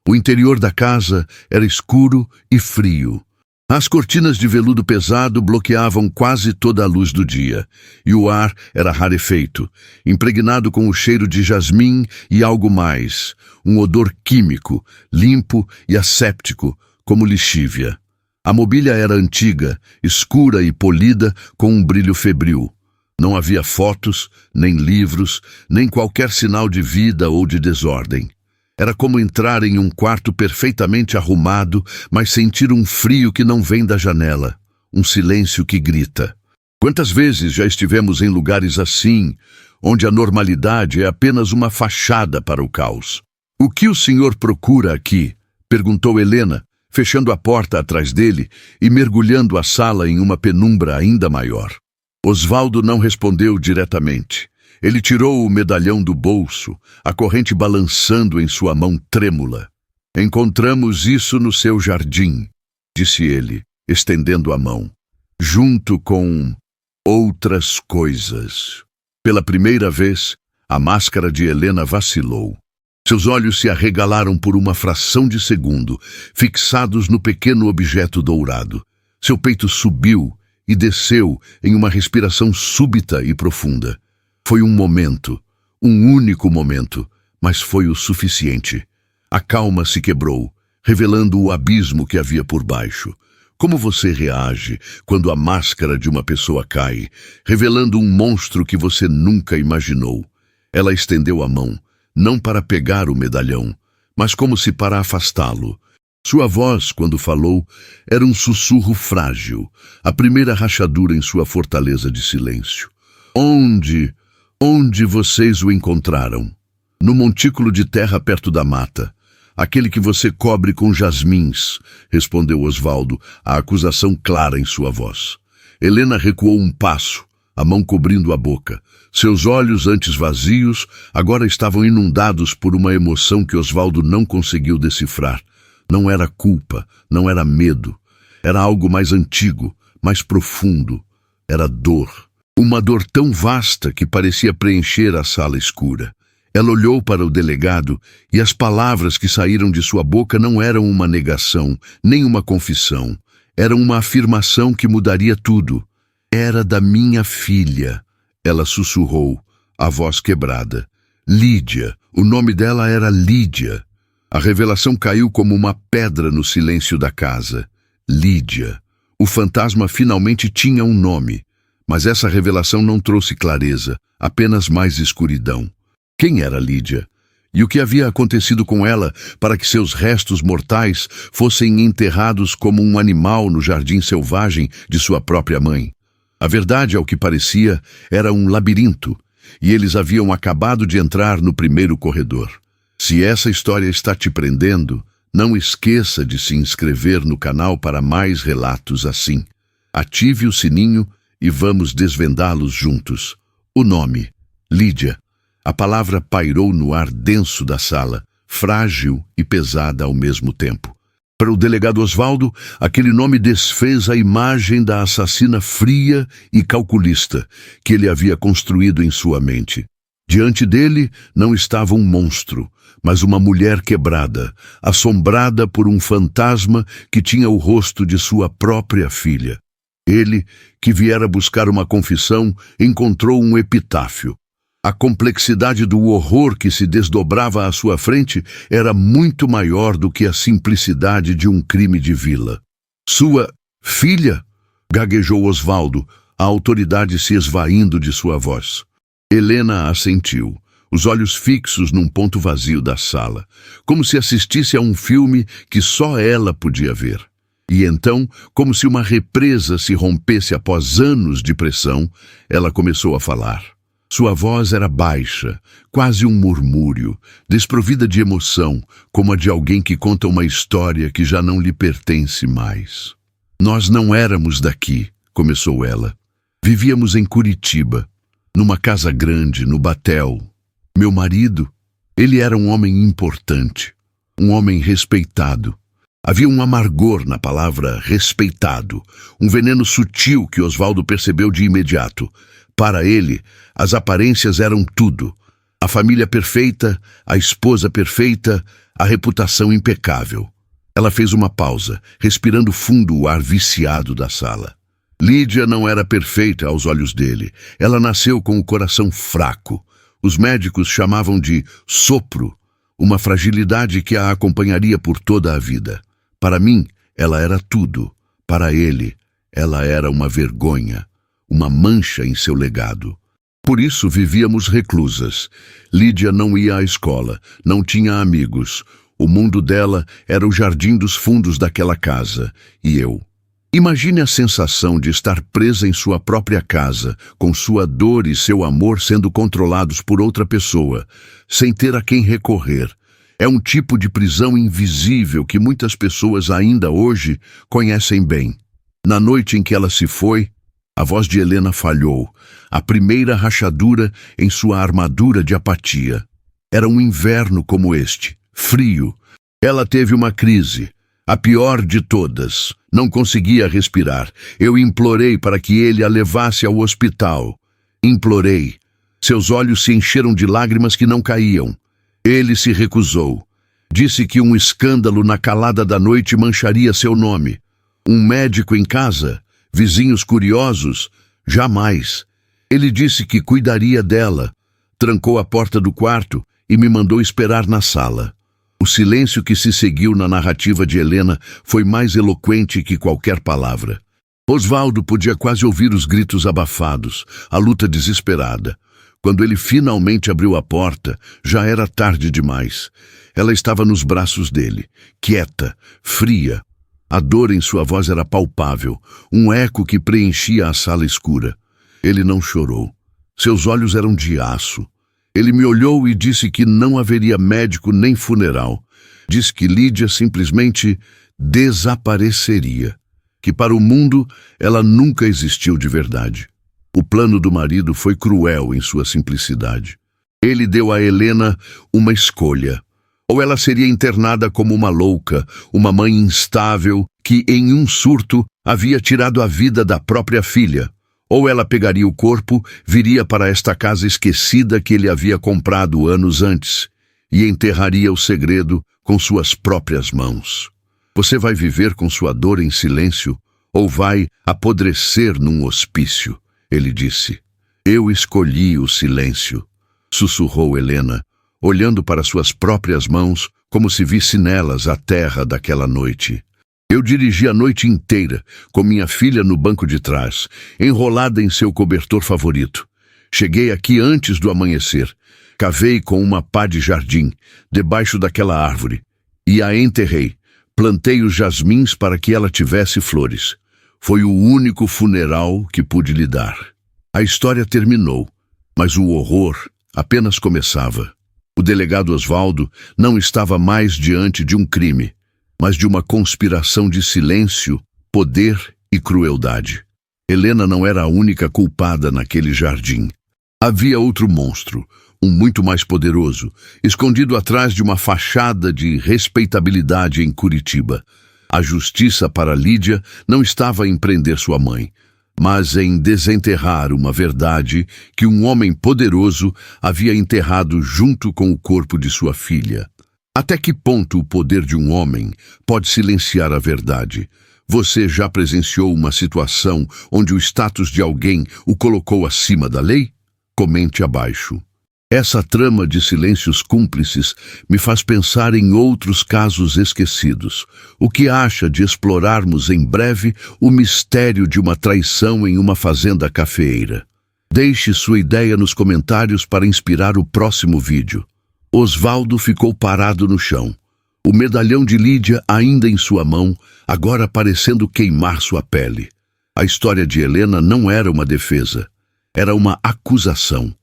O interior da casa era escuro e frio. As cortinas de veludo pesado bloqueavam quase toda a luz do dia, e o ar era rarefeito, impregnado com o cheiro de jasmim e algo mais, um odor químico, limpo e asséptico, como lixívia. A mobília era antiga, escura e polida, com um brilho febril. Não havia fotos, nem livros, nem qualquer sinal de vida ou de desordem. Era como entrar em um quarto perfeitamente arrumado, mas sentir um frio que não vem da janela, um silêncio que grita. Quantas vezes já estivemos em lugares assim, onde a normalidade é apenas uma fachada para o caos? "O que o senhor procura aqui?", perguntou Helena, fechando a porta atrás dele e mergulhando a sala em uma penumbra ainda maior. Osvaldo não respondeu diretamente. Ele tirou o medalhão do bolso, a corrente balançando em sua mão trêmula. "Encontramos isso no seu jardim", disse ele, estendendo a mão, "junto com outras coisas." Pela primeira vez, a máscara de Helena vacilou. Seus olhos se arregalaram por uma fração de segundo, fixados no pequeno objeto dourado. Seu peito subiu e desceu em uma respiração súbita e profunda. Foi um momento, um único momento, mas foi o suficiente. A calma se quebrou, revelando o abismo que havia por baixo. Como você reage quando a máscara de uma pessoa cai, revelando um monstro que você nunca imaginou? Ela estendeu a mão, não para pegar o medalhão, mas como se para afastá-lo. Sua voz, quando falou, era um sussurro frágil, a primeira rachadura em sua fortaleza de silêncio. Onde vocês o encontraram?" "No montículo de terra perto da mata. Aquele que você cobre com jasmins, respondeu Osvaldo, a acusação clara em sua voz. Helena recuou um passo, a mão cobrindo a boca. Seus olhos, antes vazios, agora estavam inundados por uma emoção que Osvaldo não conseguiu decifrar. Não era culpa, não era medo. Era algo mais antigo, mais profundo. Era dor. Uma dor tão vasta que parecia preencher a sala escura. Ela olhou para o delegado e as palavras que saíram de sua boca não eram uma negação, nem uma confissão. Eram uma afirmação que mudaria tudo. Era da minha filha, ela sussurrou, a voz quebrada. Lídia, o nome dela era Lídia. A revelação caiu como uma pedra no silêncio da casa. Lídia. O fantasma finalmente tinha um nome, mas essa revelação não trouxe clareza, apenas mais escuridão. Quem era Lídia? E o que havia acontecido com ela para que seus restos mortais fossem enterrados como um animal no jardim selvagem de sua própria mãe? A verdade, ao que parecia, era um labirinto, e eles haviam acabado de entrar no primeiro corredor. Se essa história está te prendendo, não esqueça de se inscrever no canal para mais relatos assim. Ative o sininho e vamos desvendá-los juntos. O nome, Lídia. A palavra pairou no ar denso da sala, frágil e pesada ao mesmo tempo. Para o delegado Osvaldo, aquele nome desfez a imagem da assassina fria e calculista que ele havia construído em sua mente. Diante dele não estava um monstro, mas uma mulher quebrada, assombrada por um fantasma que tinha o rosto de sua própria filha. Ele, que viera buscar uma confissão, encontrou um epitáfio. A complexidade do horror que se desdobrava à sua frente era muito maior do que a simplicidade de um crime de vila. Sua filha? Gaguejou Osvaldo, a autoridade se esvaindo de sua voz. Helena assentiu, os olhos fixos num ponto vazio da sala, como se assistisse a um filme que só ela podia ver. E então, como se uma represa se rompesse após anos de pressão, ela começou a falar. Sua voz era baixa, quase um murmúrio, desprovida de emoção, como a de alguém que conta uma história que já não lhe pertence mais. Nós não éramos daqui, começou ela. Vivíamos em Curitiba, numa casa grande, no Batel. Meu marido, ele era um homem importante, um homem respeitado. Havia um amargor na palavra respeitado, um veneno sutil que Osvaldo percebeu de imediato. Para ele, as aparências eram tudo. A família perfeita, a esposa perfeita, a reputação impecável. Ela fez uma pausa, respirando fundo o ar viciado da sala. Lídia não era perfeita aos olhos dele. Ela nasceu com o coração fraco. Os médicos chamavam de sopro, uma fragilidade que a acompanharia por toda a vida. Para mim, ela era tudo. Para ele, ela era uma vergonha, uma mancha em seu legado. Por isso vivíamos reclusas. Lídia não ia à escola, não tinha amigos. O mundo dela era o jardim dos fundos daquela casa, e eu. Imagine a sensação de estar presa em sua própria casa, com sua dor e seu amor sendo controlados por outra pessoa, sem ter a quem recorrer. É um tipo de prisão invisível que muitas pessoas ainda hoje conhecem bem. Na noite em que ela se foi, a voz de Helena falhou, a primeira rachadura em sua armadura de apatia. Era um inverno como este, frio. Ela teve uma crise, a pior de todas. Não conseguia respirar. Eu implorei para que ele a levasse ao hospital. Implorei. Seus olhos se encheram de lágrimas que não caíam. Ele se recusou. Disse que um escândalo na calada da noite mancharia seu nome. Um médico em casa? Vizinhos curiosos? Jamais. Ele disse que cuidaria dela. Trancou a porta do quarto e me mandou esperar na sala. O silêncio que se seguiu na narrativa de Helena foi mais eloquente que qualquer palavra. Osvaldo podia quase ouvir os gritos abafados, a luta desesperada. Quando ele finalmente abriu a porta, já era tarde demais. Ela estava nos braços dele, quieta, fria. A dor em sua voz era palpável, um eco que preenchia a sala escura. Ele não chorou. Seus olhos eram de aço. Ele me olhou e disse que não haveria médico nem funeral. Disse que Lídia simplesmente desapareceria, que para o mundo ela nunca existiu de verdade. O plano do marido foi cruel em sua simplicidade. Ele deu a Helena uma escolha. Ou ela seria internada como uma louca, uma mãe instável que, em um surto, havia tirado a vida da própria filha. Ou ela pegaria o corpo, viria para esta casa esquecida que ele havia comprado anos antes e enterraria o segredo com suas próprias mãos. Você vai viver com sua dor em silêncio ou vai apodrecer num hospício, ele disse. Eu escolhi o silêncio, sussurrou Helena, olhando para suas próprias mãos como se visse nelas a terra daquela noite. Eu dirigi a noite inteira, com minha filha no banco de trás, enrolada em seu cobertor favorito. Cheguei aqui antes do amanhecer. Cavei com uma pá de jardim, debaixo daquela árvore, e a enterrei. Plantei os jasmins para que ela tivesse flores. Foi o único funeral que pude lhe dar. A história terminou, mas o horror apenas começava. O delegado Osvaldo não estava mais diante de um crime, mas de uma conspiração de silêncio, poder e crueldade. Helena não era a única culpada naquele jardim. Havia outro monstro, um muito mais poderoso, escondido atrás de uma fachada de respeitabilidade em Curitiba. A justiça para Lídia não estava em prender sua mãe, mas em desenterrar uma verdade que um homem poderoso havia enterrado junto com o corpo de sua filha. Até que ponto o poder de um homem pode silenciar a verdade? Você já presenciou uma situação onde o status de alguém o colocou acima da lei? Comente abaixo. Essa trama de silêncios cúmplices me faz pensar em outros casos esquecidos. O que acha de explorarmos em breve o mistério de uma traição em uma fazenda cafeeira? Deixe sua ideia nos comentários para inspirar o próximo vídeo. Osvaldo ficou parado no chão. O medalhão de Lídia ainda em sua mão, agora parecendo queimar sua pele. A história de Helena não era uma defesa. Era uma acusação.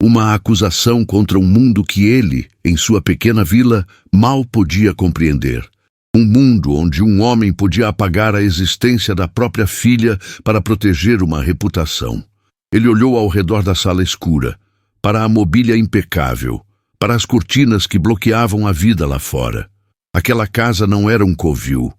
Uma acusação contra um mundo que ele, em sua pequena vila, mal podia compreender. Um mundo onde um homem podia apagar a existência da própria filha para proteger uma reputação. Ele olhou ao redor da sala escura, para a mobília impecável, para as cortinas que bloqueavam a vida lá fora. Aquela casa não era um covil,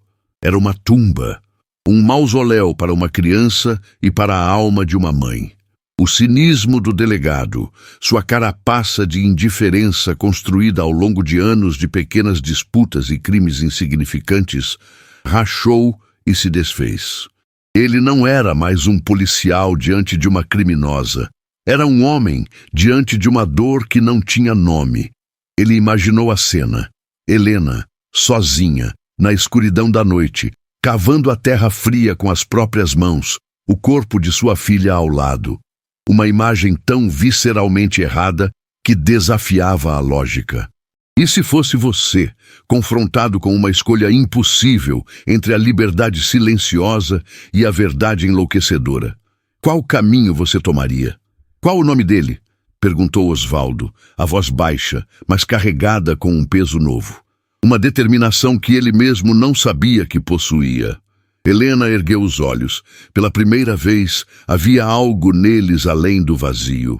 era uma tumba, um mausoléu para uma criança e para a alma de uma mãe. O cinismo do delegado, sua carapaça de indiferença construída ao longo de anos de pequenas disputas e crimes insignificantes, rachou e se desfez. Ele não era mais um policial diante de uma criminosa. Era um homem diante de uma dor que não tinha nome. Ele imaginou a cena. Helena, sozinha, na escuridão da noite, cavando a terra fria com as próprias mãos, o corpo de sua filha ao lado. Uma imagem tão visceralmente errada que desafiava a lógica. E se fosse você, confrontado com uma escolha impossível entre a liberdade silenciosa e a verdade enlouquecedora? Qual caminho você tomaria? Qual o nome dele? Perguntou Osvaldo, a voz baixa, mas carregada com um peso novo. Uma determinação que ele mesmo não sabia que possuía. Helena ergueu os olhos. Pela primeira vez, havia algo neles além do vazio.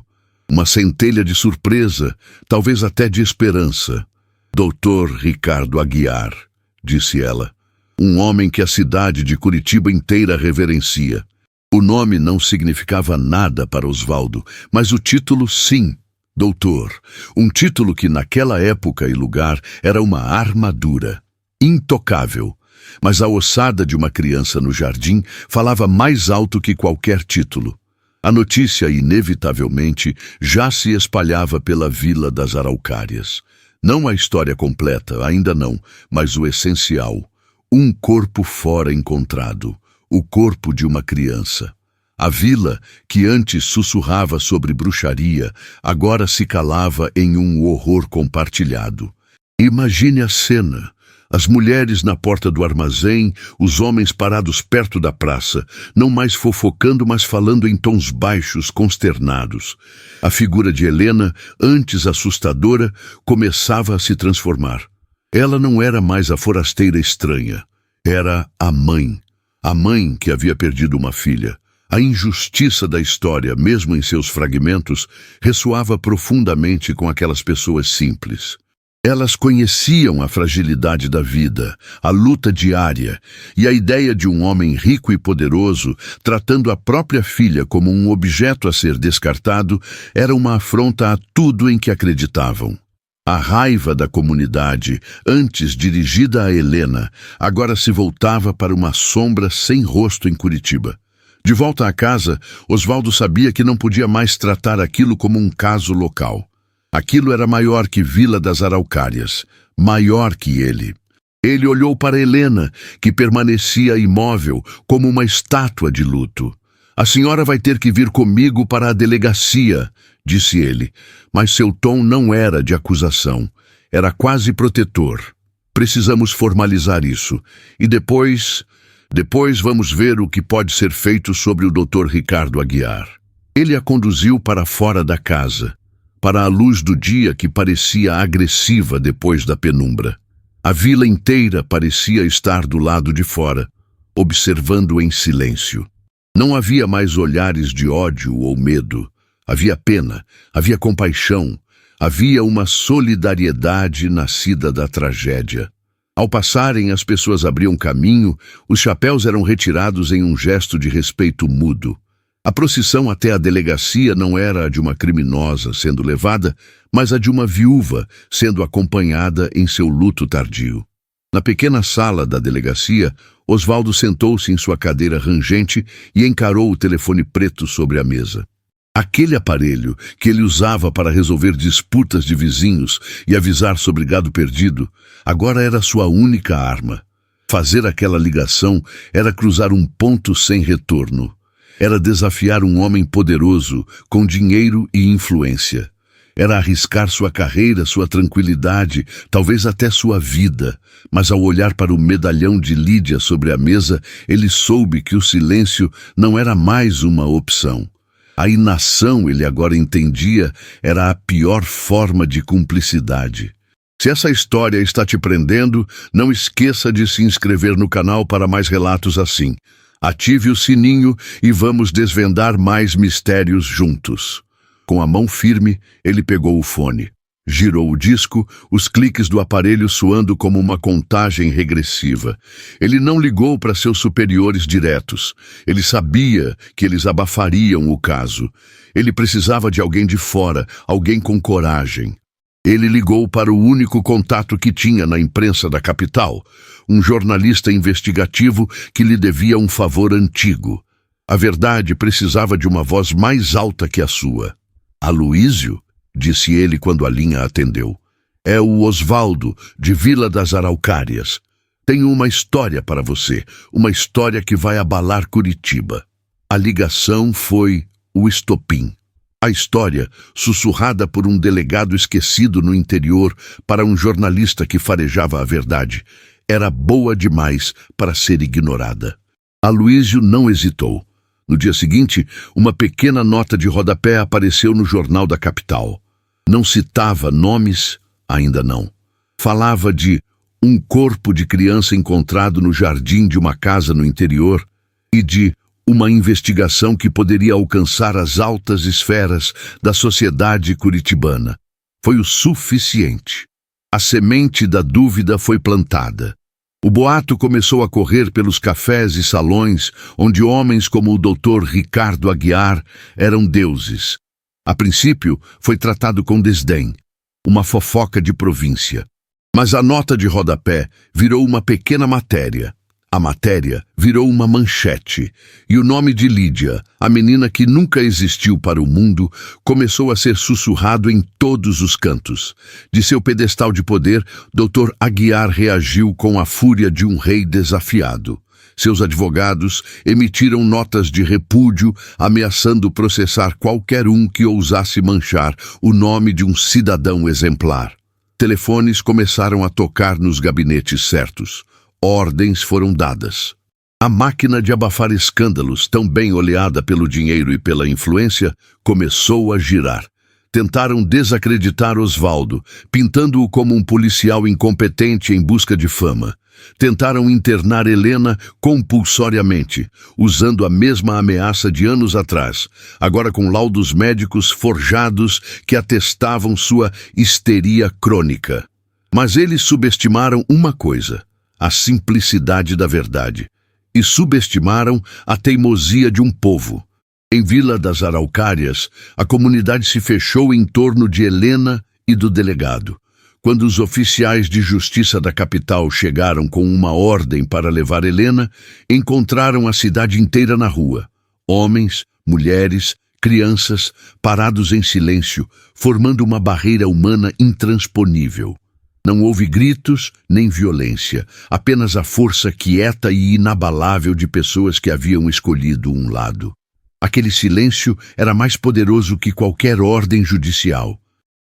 Uma centelha de surpresa, talvez até de esperança. Doutor Ricardo Aguiar, disse ela. Um homem que a cidade de Curitiba inteira reverencia. O nome não significava nada para Osvaldo, mas o título sim. Doutor. Um título que naquela época e lugar era uma armadura. Intocável. Mas a ossada de uma criança no jardim falava mais alto que qualquer título. A notícia, inevitavelmente, já se espalhava pela Vila das Araucárias. Não a história completa, ainda não, mas o essencial. Um corpo fora encontrado. O corpo de uma criança. A vila, que antes sussurrava sobre bruxaria, agora se calava em um horror compartilhado. Imagine a cena. As mulheres na porta do armazém, os homens parados perto da praça, não mais fofocando, mas falando em tons baixos, consternados. A figura de Helena, antes assustadora, começava a se transformar. Ela não era mais a forasteira estranha. Era a mãe que havia perdido uma filha. A injustiça da história, mesmo em seus fragmentos, ressoava profundamente com aquelas pessoas simples. Elas conheciam a fragilidade da vida, a luta diária e a ideia de um homem rico e poderoso tratando a própria filha como um objeto a ser descartado era uma afronta a tudo em que acreditavam. A raiva da comunidade, antes dirigida a Helena, agora se voltava para uma sombra sem rosto em Curitiba. De volta à casa, Osvaldo sabia que não podia mais tratar aquilo como um caso local. Aquilo era maior que Vila das Araucárias, maior que ele. Ele olhou para Helena, que permanecia imóvel, como uma estátua de luto. "A senhora vai ter que vir comigo para a delegacia", disse ele, mas seu tom não era de acusação, era quase protetor. "Precisamos formalizar isso, e depois vamos ver o que pode ser feito sobre o Dr. Ricardo Aguiar." Ele a conduziu para fora da casa, para a luz do dia que parecia agressiva depois da penumbra. A vila inteira parecia estar do lado de fora, observando em silêncio. Não havia mais olhares de ódio ou medo. Havia pena, havia compaixão, havia uma solidariedade nascida da tragédia. Ao passarem, as pessoas abriam caminho, os chapéus eram retirados em um gesto de respeito mudo. A procissão até a delegacia não era a de uma criminosa sendo levada, mas a de uma viúva sendo acompanhada em seu luto tardio. Na pequena sala da delegacia, Osvaldo sentou-se em sua cadeira rangente e encarou o telefone preto sobre a mesa. Aquele aparelho que ele usava para resolver disputas de vizinhos e avisar sobre gado perdido, agora era sua única arma. Fazer aquela ligação era cruzar um ponto sem retorno. Era desafiar um homem poderoso, com dinheiro e influência. Era arriscar sua carreira, sua tranquilidade, talvez até sua vida. Mas ao olhar para o medalhão de Lídia sobre a mesa, ele soube que o silêncio não era mais uma opção. A inação, ele agora entendia, era a pior forma de cumplicidade. Se essa história está te prendendo, não esqueça de se inscrever no canal para mais relatos assim. Ative o sininho e vamos desvendar mais mistérios juntos. Com a mão firme, ele pegou o fone. Girou o disco, os cliques do aparelho soando como uma contagem regressiva. Ele não ligou para seus superiores diretos. Ele sabia que eles abafariam o caso. Ele precisava de alguém de fora, alguém com coragem. Ele ligou para o único contato que tinha na imprensa da capital, um jornalista investigativo que lhe devia um favor antigo. A verdade precisava de uma voz mais alta que a sua. "Aloísio?", disse ele quando a linha atendeu. "É o Osvaldo, de Vila das Araucárias. Tenho uma história para você, uma história que vai abalar Curitiba." A ligação foi o estopim. A história, sussurrada por um delegado esquecido no interior para um jornalista que farejava a verdade, era boa demais para ser ignorada. Aloísio não hesitou. No dia seguinte, uma pequena nota de rodapé apareceu no jornal da capital. Não citava nomes, ainda não. Falava de um corpo de criança encontrado no jardim de uma casa no interior e de uma investigação que poderia alcançar as altas esferas da sociedade curitibana. Foi o suficiente. A semente da dúvida foi plantada. O boato começou a correr pelos cafés e salões onde homens como o Dr. Ricardo Aguiar eram deuses. A princípio, foi tratado com desdém, uma fofoca de província. Mas a nota de rodapé virou uma pequena matéria. A matéria virou uma manchete, e o nome de Lídia, a menina que nunca existiu para o mundo, começou a ser sussurrado em todos os cantos. De seu pedestal de poder, Dr. Aguiar reagiu com a fúria de um rei desafiado. Seus advogados emitiram notas de repúdio, ameaçando processar qualquer um que ousasse manchar o nome de um cidadão exemplar. Telefones começaram a tocar nos gabinetes certos. Ordens foram dadas. A máquina de abafar escândalos, tão bem oleada pelo dinheiro e pela influência, começou a girar. Tentaram desacreditar Osvaldo, pintando-o como um policial incompetente em busca de fama. Tentaram internar Helena compulsoriamente, usando a mesma ameaça de anos atrás, agora com laudos médicos forjados que atestavam sua histeria crônica. Mas eles subestimaram uma coisa: a simplicidade da verdade, e subestimaram a teimosia de um povo. Em Vila das Araucárias, a comunidade se fechou em torno de Helena e do delegado. Quando os oficiais de justiça da capital chegaram com uma ordem para levar Helena, encontraram a cidade inteira na rua. Homens, mulheres, crianças, parados em silêncio, formando uma barreira humana intransponível. Não houve gritos nem violência, apenas a força quieta e inabalável de pessoas que haviam escolhido um lado. Aquele silêncio era mais poderoso que qualquer ordem judicial.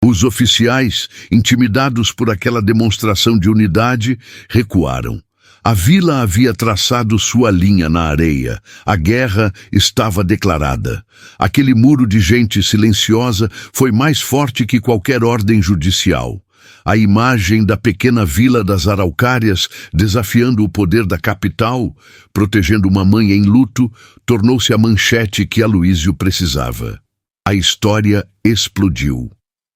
Os oficiais, intimidados por aquela demonstração de unidade, recuaram. A vila havia traçado sua linha na areia. A guerra estava declarada. Aquele muro de gente silenciosa foi mais forte que qualquer ordem judicial. A imagem da pequena Vila das Araucárias, desafiando o poder da capital, protegendo uma mãe em luto, tornou-se a manchete que Aloísio precisava. A história explodiu.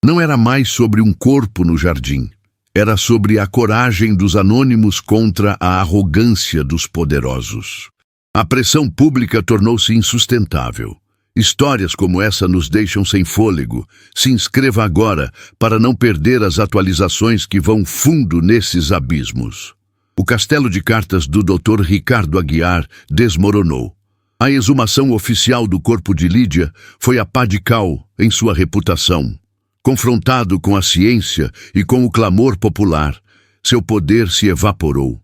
Não era mais sobre um corpo no jardim. Era sobre a coragem dos anônimos contra a arrogância dos poderosos. A pressão pública tornou-se insustentável. Histórias como essa nos deixam sem fôlego. Se inscreva agora para não perder as atualizações que vão fundo nesses abismos. O castelo de cartas do Dr. Ricardo Aguiar desmoronou. A exumação oficial do corpo de Lídia foi a pá de cal em sua reputação. Confrontado com a ciência e com o clamor popular, seu poder se evaporou.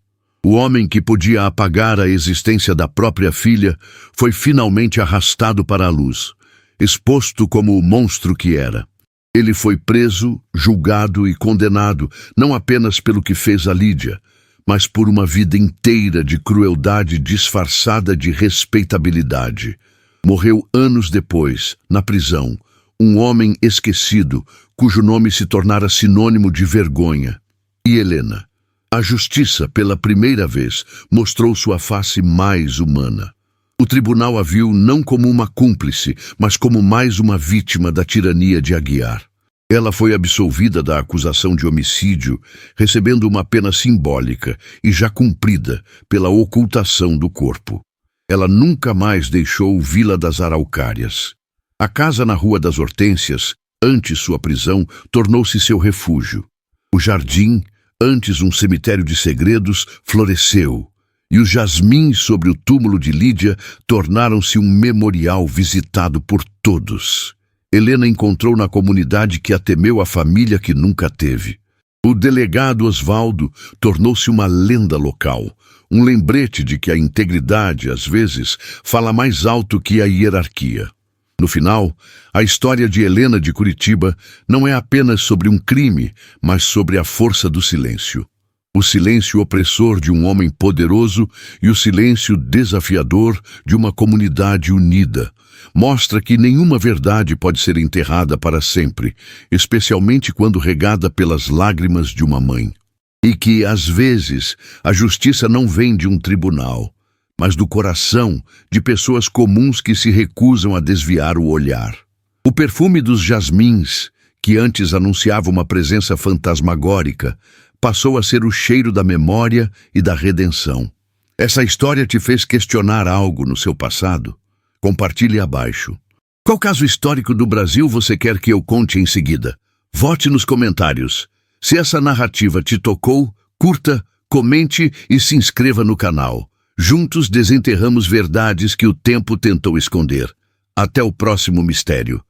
O homem que podia apagar a existência da própria filha foi finalmente arrastado para a luz, exposto como o monstro que era. Ele foi preso, julgado e condenado, não apenas pelo que fez a Lídia, mas por uma vida inteira de crueldade disfarçada de respeitabilidade. Morreu anos depois, na prisão, um homem esquecido, cujo nome se tornara sinônimo de vergonha. E Helena? A justiça, pela primeira vez, mostrou sua face mais humana. O tribunal a viu não como uma cúmplice, mas como mais uma vítima da tirania de Aguiar. Ela foi absolvida da acusação de homicídio, recebendo uma pena simbólica e já cumprida pela ocultação do corpo. Ela nunca mais deixou Vila das Araucárias. A casa na Rua das Hortênsias, antes sua prisão, tornou-se seu refúgio. O jardim, antes um cemitério de segredos, floresceu, e os jasmins sobre o túmulo de Lídia tornaram-se um memorial visitado por todos. Helena encontrou na comunidade que a temeu a família que nunca teve. O delegado Osvaldo tornou-se uma lenda local, um lembrete de que a integridade, às vezes, fala mais alto que a hierarquia. No final, a história de Helena de Curitiba não é apenas sobre um crime, mas sobre a força do silêncio. O silêncio opressor de um homem poderoso e o silêncio desafiador de uma comunidade unida. Mostra que nenhuma verdade pode ser enterrada para sempre, especialmente quando regada pelas lágrimas de uma mãe. E que, às vezes, a justiça não vem de um tribunal, mas do coração de pessoas comuns que se recusam a desviar o olhar. O perfume dos jasmins, que antes anunciava uma presença fantasmagórica, passou a ser o cheiro da memória e da redenção. Essa história te fez questionar algo no seu passado? Compartilhe abaixo. Qual caso histórico do Brasil você quer que eu conte em seguida? Vote nos comentários. Se essa narrativa te tocou, curta, comente e se inscreva no canal. Juntos desenterramos verdades que o tempo tentou esconder. Até o próximo mistério.